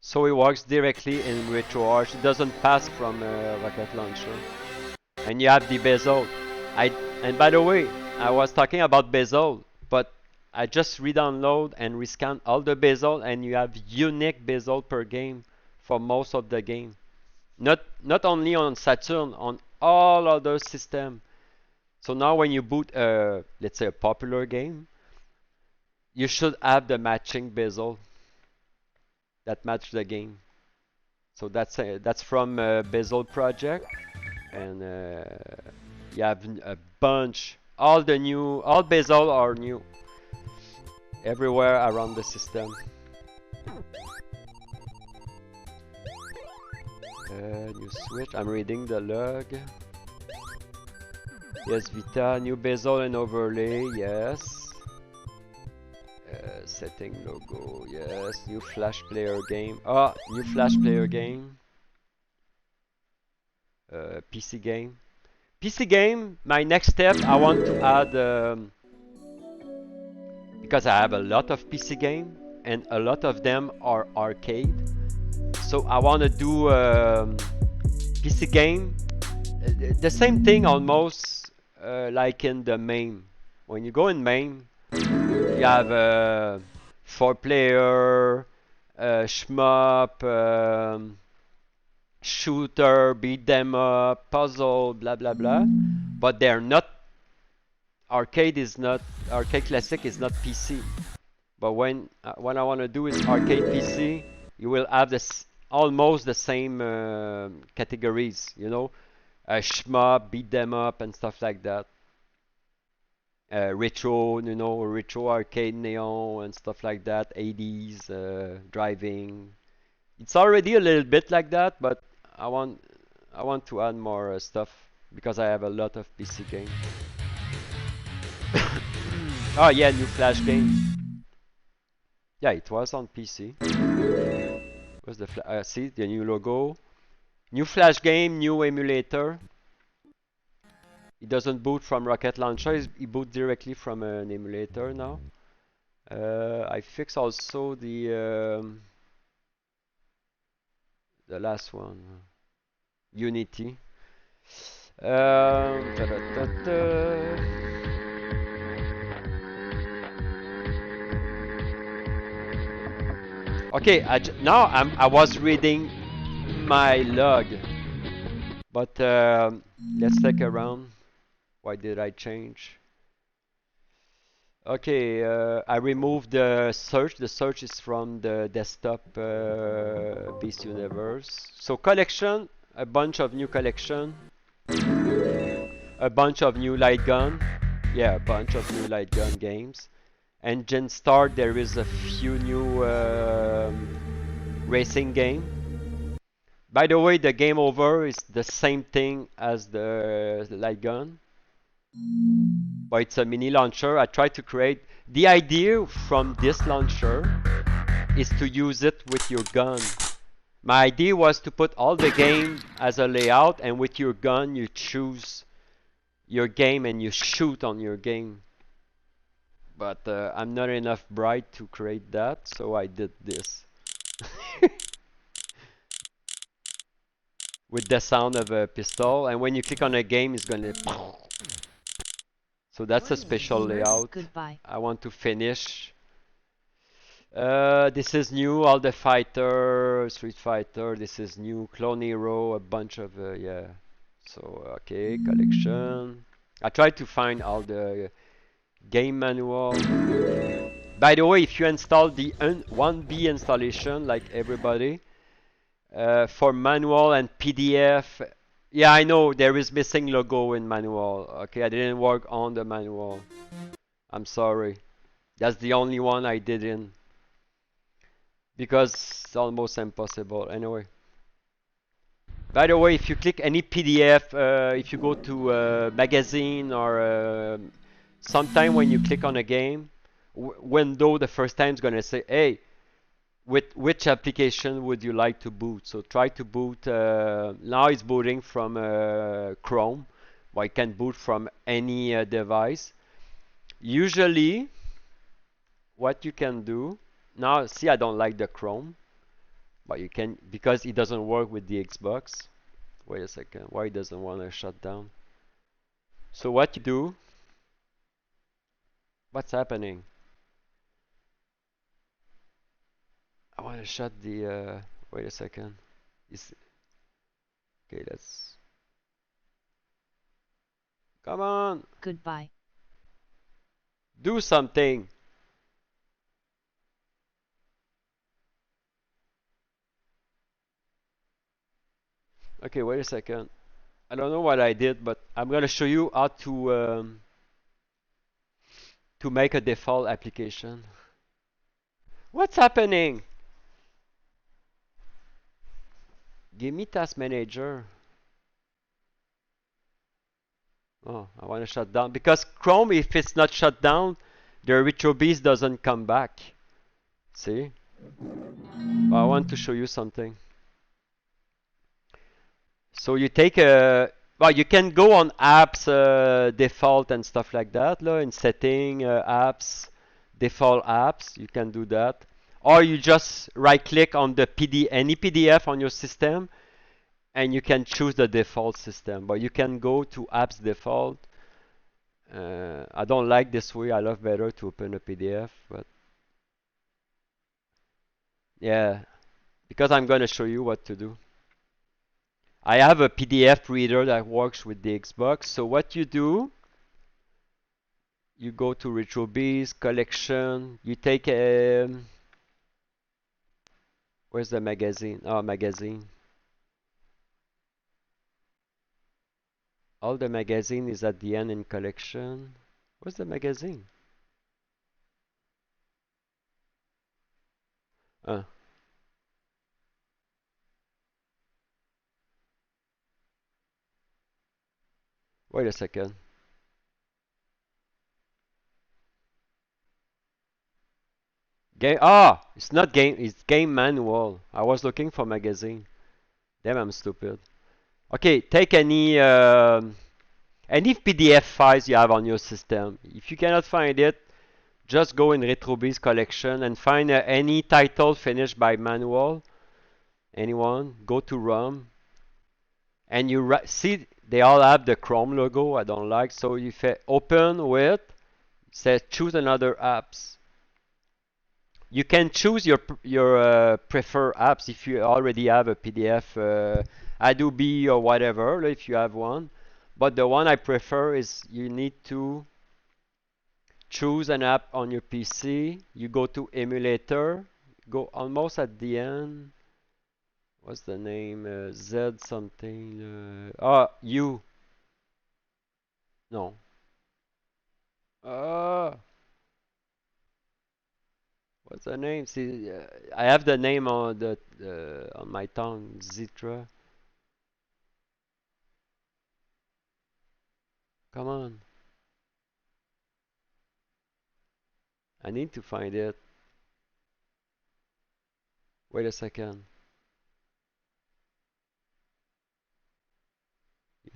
So it works directly in RetroArch. It doesn't pass from Rocket Launcher. And you have the bezel. And by the way, I was talking about bezel, but I just re-download and rescan all the bezel, and you have unique bezel per game for most of the game. Not only on Saturn, on all other systems. So now when you boot let's say a popular game, you should have the matching bezel that match the game. So that's from Bezel project, and you have a bunch. All bezel are new everywhere around the system. New switch. I'm reading the log. Yes, Vita, new bezel and overlay. Yes. Setting logo. Yes. New Flash player game. Ah, new Flash player game. PC game. PC game. My next step, I want to add because I have a lot of PC game and a lot of them are arcade. So I want to do PC game, the same thing almost like in the MAME. When you go in MAME, you have 4-player, shmup, shooter, beat them up, puzzle, blah blah blah. But they're not. Arcade classic is not PC. But when what I want to do is arcade PC, you will have this almost the same categories, you know, shmup, beat them up, and stuff like that. Retro, you know, retro arcade neon and stuff like that. 80s driving. It's already a little bit like that, but I want I want to add more stuff because I have a lot of PC games. Oh yeah, new Flash game. Yeah, it was on PC. What's the see the new logo? New Flash game, new emulator. It doesn't boot from Rocket Launcher. It boots directly from an emulator now. I fixed also the last one, Unity. Ta -da -ta -ta. Okay, now I was reading my log, but let's take a round. Why did I change? Okay, I removed the search. The search is from the desktop Beast Universe. So collection, a bunch of new collection, a bunch of new LightGun. Yeah, a bunch of new LightGun games. Engine start, there is a few new racing game. By the way, the game over is the same thing as the LightGun, but it's a mini launcher. I tried to create the idea from this launcher is to use it with your gun. My idea was to put all the game as a layout, and with your gun you choose your game and you shoot on your game. But I'm not enough bright to create that, so I did this. With the sound of a pistol, and when you click on a game, it's gonna. So that's a special layout. Goodbye. I want to finish. This is new, all the fighter, Street Fighter. This is new, Clone Hero, a bunch of yeah. So okay, collection. I tried to find all the game manual. By the way, if you install the 1B installation, like everybody, for manual and PDF, yeah, I know there is missing logo in manual. Okay, I didn't work on the manual. I'm sorry. That's the only one I didn't. Because it's almost impossible. Anyway. By the way, if you click any PDF, if you go to magazine or sometime when you click on a game, window the first time is going to say, hey, with which application would you like to boot? So try to boot, now it's booting from Chrome, but it can boot from any device. Usually, what you can do, now see I don't like the Chrome, but you can, because it doesn't work with the Xbox. Wait a second, why it doesn't want to shut down? So what you do, what's happening? I want to shut the, wait a second. Okay, let's, come on. Goodbye. Do something. Okay, wait a second. I don't know what I did, but I'm gonna show you how to make a default application. What's happening? Give me Task Manager. Oh, I want to shut down because Chrome, if it's not shut down, the RetroBeast doesn't come back. See? But I want to show you something. So you take a, well, you can go on apps, default and stuff like that, in setting, apps, default apps, you can do that. Or you just right click on the any PDF on your system and you can choose the default system. But you can go to apps default I don't like this way. I love better to open a PDF, but yeah, because I'm gonna show you what to do. I have a PDF reader that works with the Xbox. So what you do, you go to RetroBeast collection. You take where's the magazine? Oh, magazine. All the magazine is at the end in collection. Where's the magazine? Uh, wait a second. Game. Ah, it's not game. It's game manual. I was looking for magazine. Damn, I'm stupid. Okay, take any PDF files you have on your system. If you cannot find it, just go in RetroBeast collection and find any title finished by manual. Anyone? Go to ROM, and you see they all have the Chrome logo. I don't like. So you open with, say choose another apps. You can choose your preferred apps if you already have a PDF, Adobe or whatever, if you have one. But the one I prefer is you need to choose an app on your PC. You go to emulator, go almost at the end. What's the name? Z something. U. No. What's the name? See, I have the name on the on my tongue. Zitra. Come on. I need to find it. Wait a second.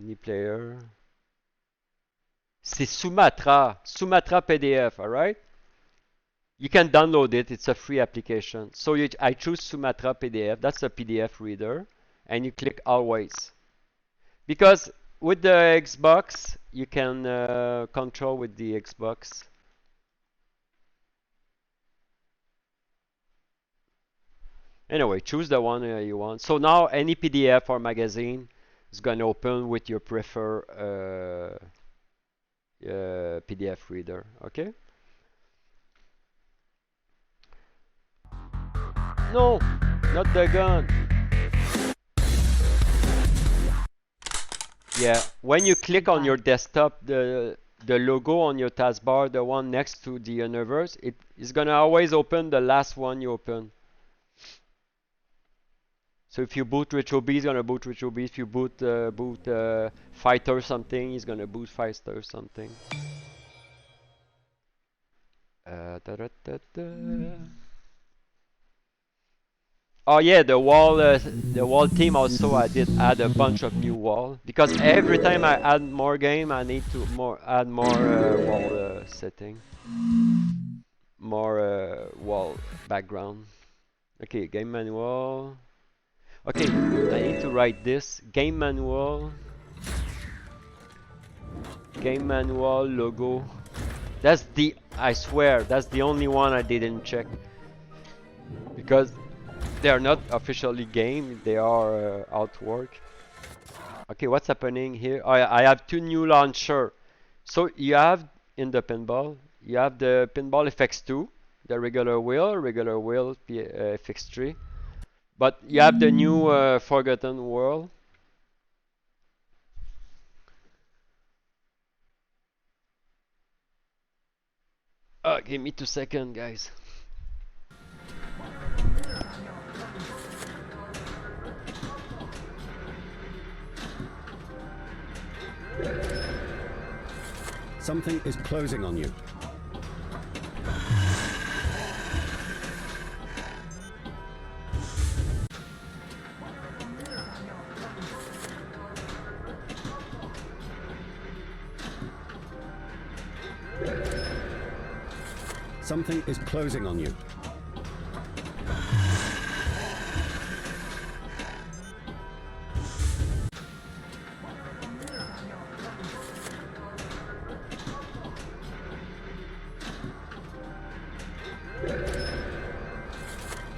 Uniplayer. C'est Sumatra. Sumatra PDF, alright? You can download it. It's a free application. So I choose Sumatra PDF. That's a PDF reader. And you click Always. Because with the Xbox, you can control with the Xbox. Anyway, choose the one you want. So now any PDF or magazine is going to open with your preferred PDF reader. Okay? No, not the gun. Yeah, when you click on your desktop, the logo on your taskbar, the one next to the universe, it is gonna always open the last one you open. So if you boot RetroBeast, it's gonna boot RetroBeast. If you boot Fighter something, it's gonna boot Fighter something. Da, da, da, da. Oh yeah, the wall theme also I did add a bunch of new wall because every time I add more game I need to add more wall setting, more wall background. Okay, game manual. Okay, I need to write this game manual logo. That's I swear that's the only one I didn't check because they are not officially game, they are artwork. Okay, what's happening here? I have two new launcher. So you have in the pinball, you have the pinball FX2, the regular wheel FX3. But you have the new Forgotten World. Give me 2 seconds, guys. Something is closing on you. Something is closing on you.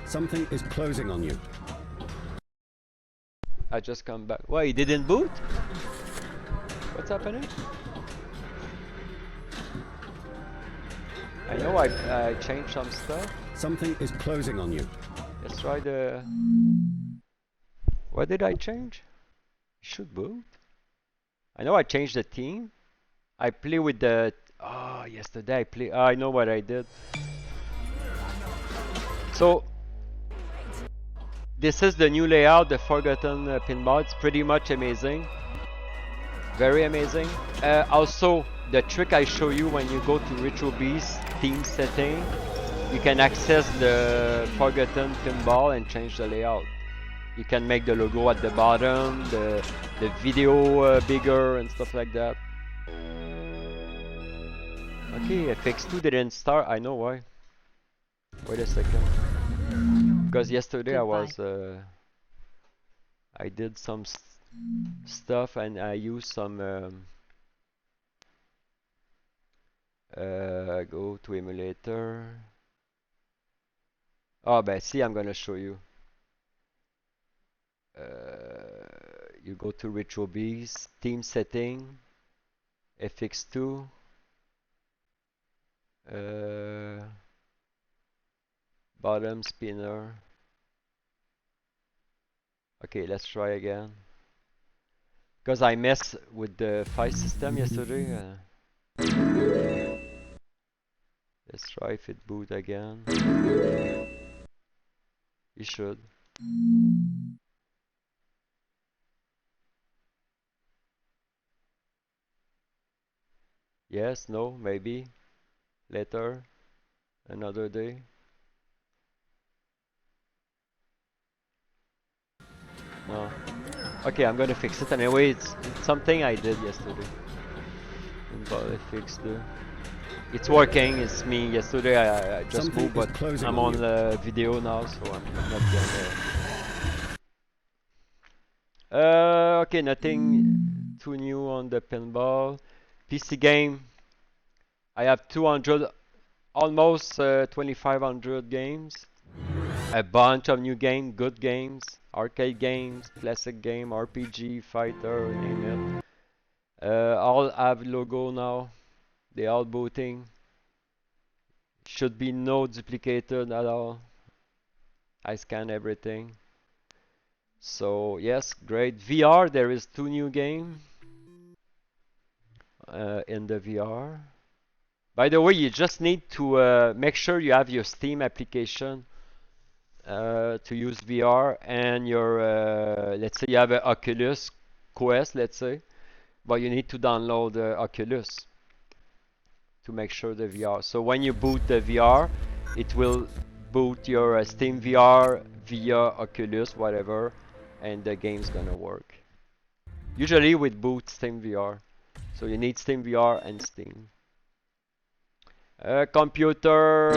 Something is closing on you. I just come back. Why, it didn't boot? What's happening? I know I changed some stuff. Something is closing on you. Let's try the... What did I change? It should boot. I know I changed the theme. I play with the... Oh, yesterday I play... Oh, I know what I did. So, this is the new layout, the Forgotten Pinball. It's pretty much amazing. Very amazing. Also, the trick I show you when you go to RetroBeast theme setting, you can access the Forgotten Pinball and change the layout. You can make the logo at the bottom, the video bigger and stuff like that. Okay, FX2 didn't start. I know why. Wait a second. Because yesterday I was I did some stuff and I used some go to emulator. Oh, but see, I'm gonna show you. You go to RetroBeast, theme setting, FX2, bottom spinner. Okay, let's try again. Because I messed with the file system yesterday. Let's try if it boot again. It should. Yes, no, maybe. Later. Another day. No. Okay, I'm gonna fix it anyway. It's something I did yesterday. But I fixed it. It's working. It's me. Yesterday I just Something moved, but I'm on the video now, so I'm not gonna. Okay, nothing too new on the pinball. PC game. I have 200, almost 2,500 games. A bunch of new games, good games, arcade games, classic game, RPG, fighter, name it. All have logo now. They all booting. Should be no duplicated at all. I scan everything. So yes, great. VR, there is 2 new games in the VR. By the way, you just need to make sure you have your Steam application to use VR and your, let's say you have an Oculus Quest, let's say, but you need to download the Oculus to make sure the VR. So when you boot the VR, it will boot your Steam VR via Oculus, whatever, and the game's gonna work. Usually with boot Steam VR. So you need Steam VR and Steam. Computer,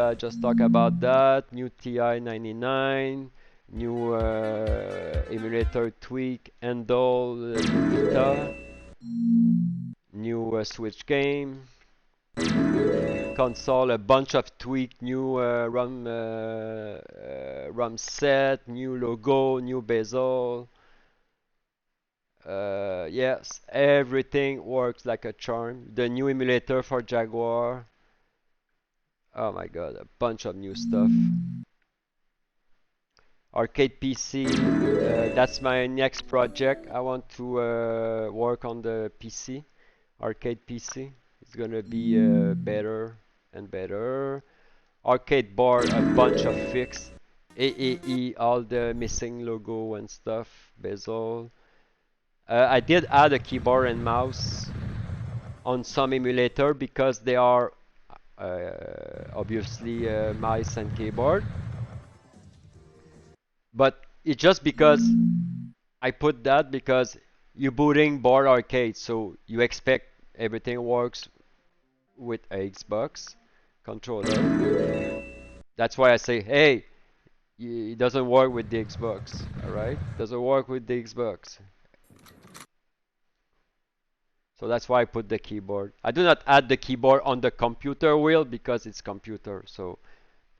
I just talk about that. New TI 99, new emulator tweak, handle, Vita, new Switch game, console, a bunch of tweak, new ROM set, new logo, new bezel. Yes, everything works like a charm. The new emulator for Jaguar. Oh my god, a bunch of new stuff. Arcade PC, that's my next project. I want to work on the PC, arcade PC. It's gonna be better and better. Arcade board, a bunch of fix. AAE, all the missing logo and stuff. Bezel. I did add a keyboard and mouse on some emulator because they are obviously mice and keyboard. But it's just because I put that because you're booting board arcade, so you expect everything works with a Xbox controller. That's why I say, hey, it doesn't work with the Xbox, alright? Doesn't work with the Xbox. So that's why I put the keyboard. I do not add the keyboard on the computer wheel because it's computer. So,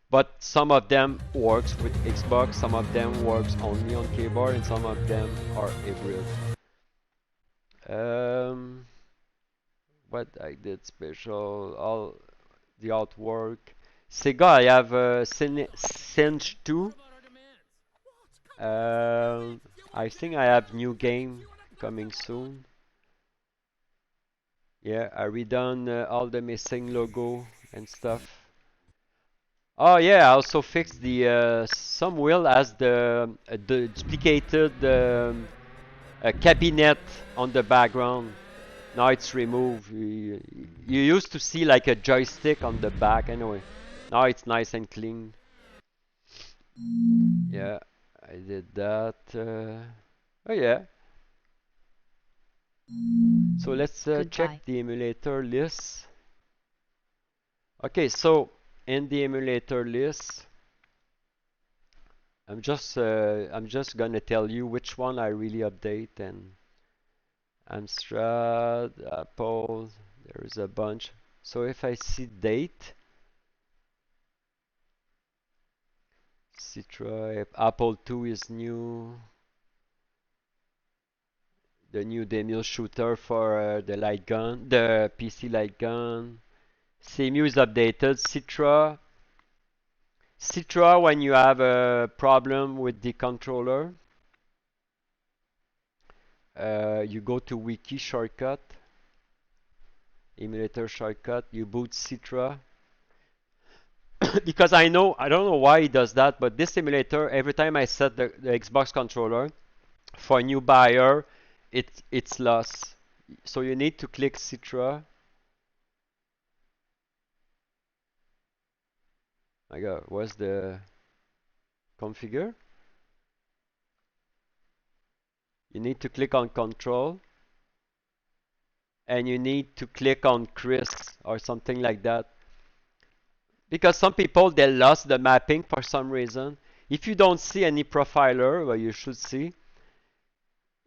but some of them works with Xbox, some of them works only on keyboard, and some of them are hybrid. What I did special, all the artwork. Sega, I have Singe 2. I think I have new game coming soon. Yeah, I redone all the missing logo and stuff. Oh yeah, I also fixed the some wheel has the duplicated cabinet on the background. Now it's removed. You used to see like a joystick on the back anyway. Now it's nice and clean. Yeah, I did that. Oh yeah. So let's check the emulator list. Okay, so in the emulator list, I'm just gonna tell you which one I really update, and Amstrad, Apple, there's a bunch. So if I see date, Citra, Apple 2 is new. The new demo shooter for the LightGun, the PC LightGun. CMU is updated. Citra, when you have a problem with the controller, you go to wiki shortcut, emulator shortcut, you boot Citra. Because I don't know why it does that, but this emulator, every time I set the Xbox controller for a new buyer, it's lost. So you need to click Citra. My God, where's the configure? You need to click on control, and you need to click on Chris or something like that. Because some people, they lost the mapping for some reason. If you don't see any profiler, well, you should see.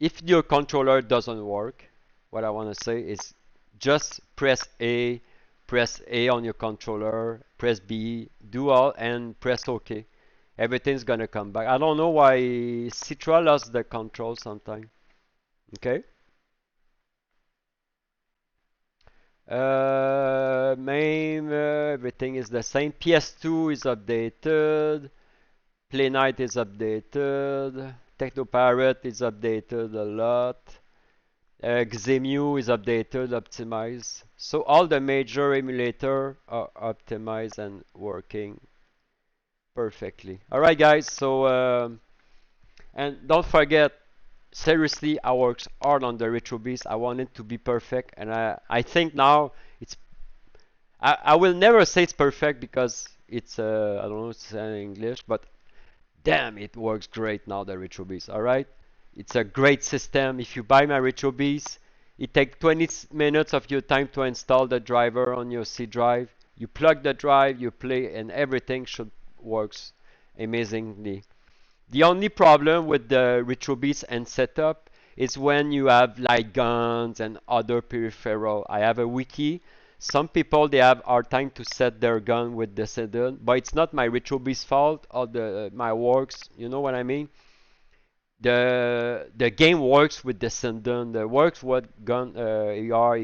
If your controller doesn't work, what I want to say is just press A on your controller, press B, do all, and press OK. Everything's gonna come back. I don't know why Citra lost the control sometime. Okay. MAME, everything is the same. PS2 is updated. Play Night is updated. Techno Parrot is updated a lot. Xemu is updated, optimized. So all the major emulator are optimized and working perfectly. Alright guys, so and don't forget, seriously, I worked hard on the RetroBeast. I want it to be perfect, and I think now it's I will never say it's perfect because it's I don't know it's in English, but damn, it works great now, the RetroBeast. Alright, it's a great system. If you buy my RetroBeast, it takes 20 minutes of your time to install the driver on your C drive. You plug the drive, you play, and everything should works amazingly. The only problem with the RetroBeast and setup is when you have light guns and other peripheral. I have a wiki. Some people, they have hard time to set their gun with the sedan, but it's not my RetroBeast fault or my works. You know what I mean? The game works with the sedan. The works what gun my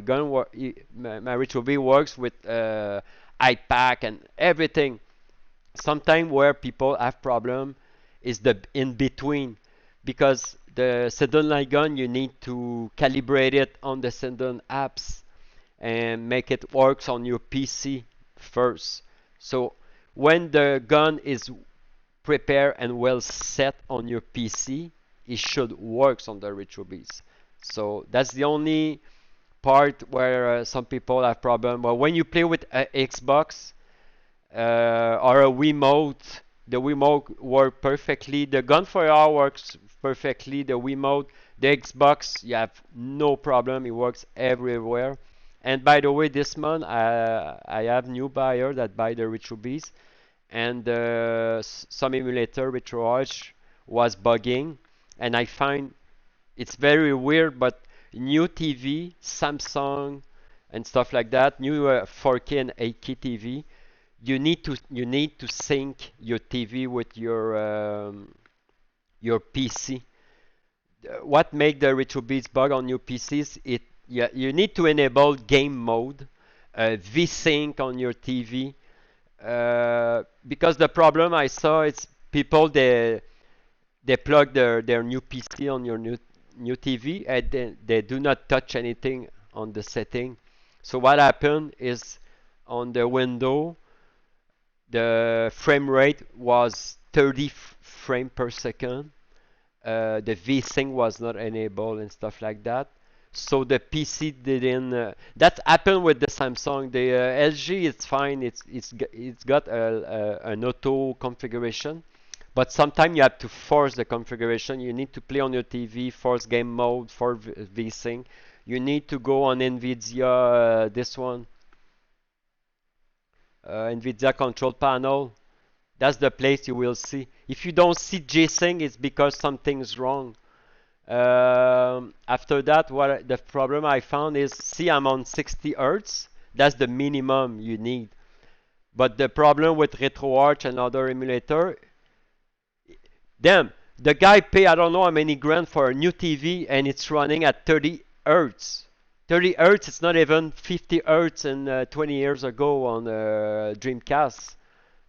RetroBeast works with iPack and everything. Sometimes where people have problem is the in between, because the sedan light gun, you need to calibrate it on the sedan apps and make it works on your PC first. So when the gun is prepared and well set on your PC, it should works on the RetroBeast. So that's the only part where some people have problem. But when you play with a Xbox or a Wiimote, the Wiimote works perfectly. The gun for AR works perfectly. The Wiimote, the Xbox, you have no problem. It works everywhere. And by the way, this month I have new buyer that buy the RetroBeast, and some emulator RetroArch was bugging, and I find it's very weird, but new TV, Samsung, and stuff like that, new 4K and 8K TV, you need to sync your TV with your PC. What make the RetroBeast bug on your PCs? You need to enable game mode, VSync on your TV, because the problem I saw is people they plug their new PC on your new TV and they do not touch anything on the setting. So what happened is on the window the frame rate was 30 frame per second. The VSync was not enabled and stuff like that. So the PC didn't. That happened with the Samsung. The LG, it's fine. It's got an auto configuration, but sometimes you have to force the configuration. You need to play on your TV, force game mode, force VSync. You need to go on NVIDIA. This one, NVIDIA control panel. That's the place you will see. If you don't see G-Sync, it's because something's wrong. After that, the problem I found is, see, I'm on 60 Hertz. That's the minimum you need. But the problem with RetroArch and other emulator, damn, the guy pay I don't know how many grand for a new TV and it's running at 30 Hertz. 30 Hertz, it's not even 50 Hertz and 20 years ago on Dreamcast.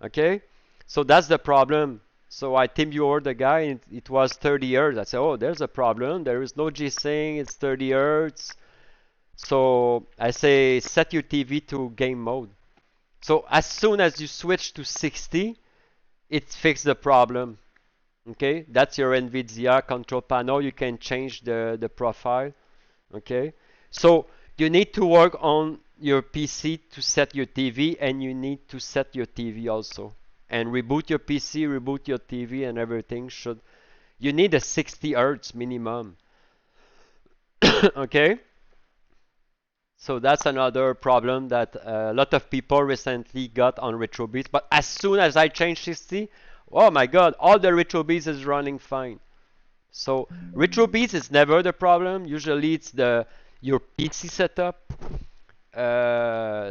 Okay? So that's the problem. So I TeamViewer the guy, and it was 30 Hertz. I said, oh, there's a problem. There is no G-Sync. It's 30 Hertz. So I say, set your TV to game mode. So as soon as you switch to 60, it fixes the problem. Okay, that's your NVIDIA control panel. You can change the profile. Okay, so you need to work on your PC to set your TV, and you need to set your TV also. And reboot your PC, reboot your TV, and everything should. You need a 60 Hertz minimum. Okay? So that's another problem that a lot of people recently got on RetroBeast. But as soon as I change 60, oh my god, all the RetroBeast is running fine. So RetroBeast is never the problem. Usually it's your PC setup.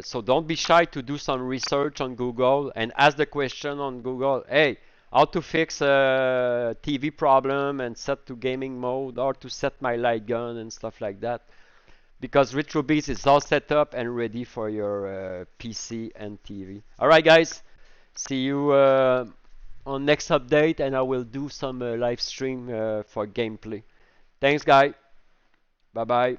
So don't be shy to do some research on Google and ask the question on Google, hey, how to fix a TV problem and set to gaming mode, or to set my LightGun and stuff like that. Because RetroBeast is all set up and ready for your PC and TV. Alright guys, see you on next update, and I will do some live stream for gameplay. Thanks guys, bye bye.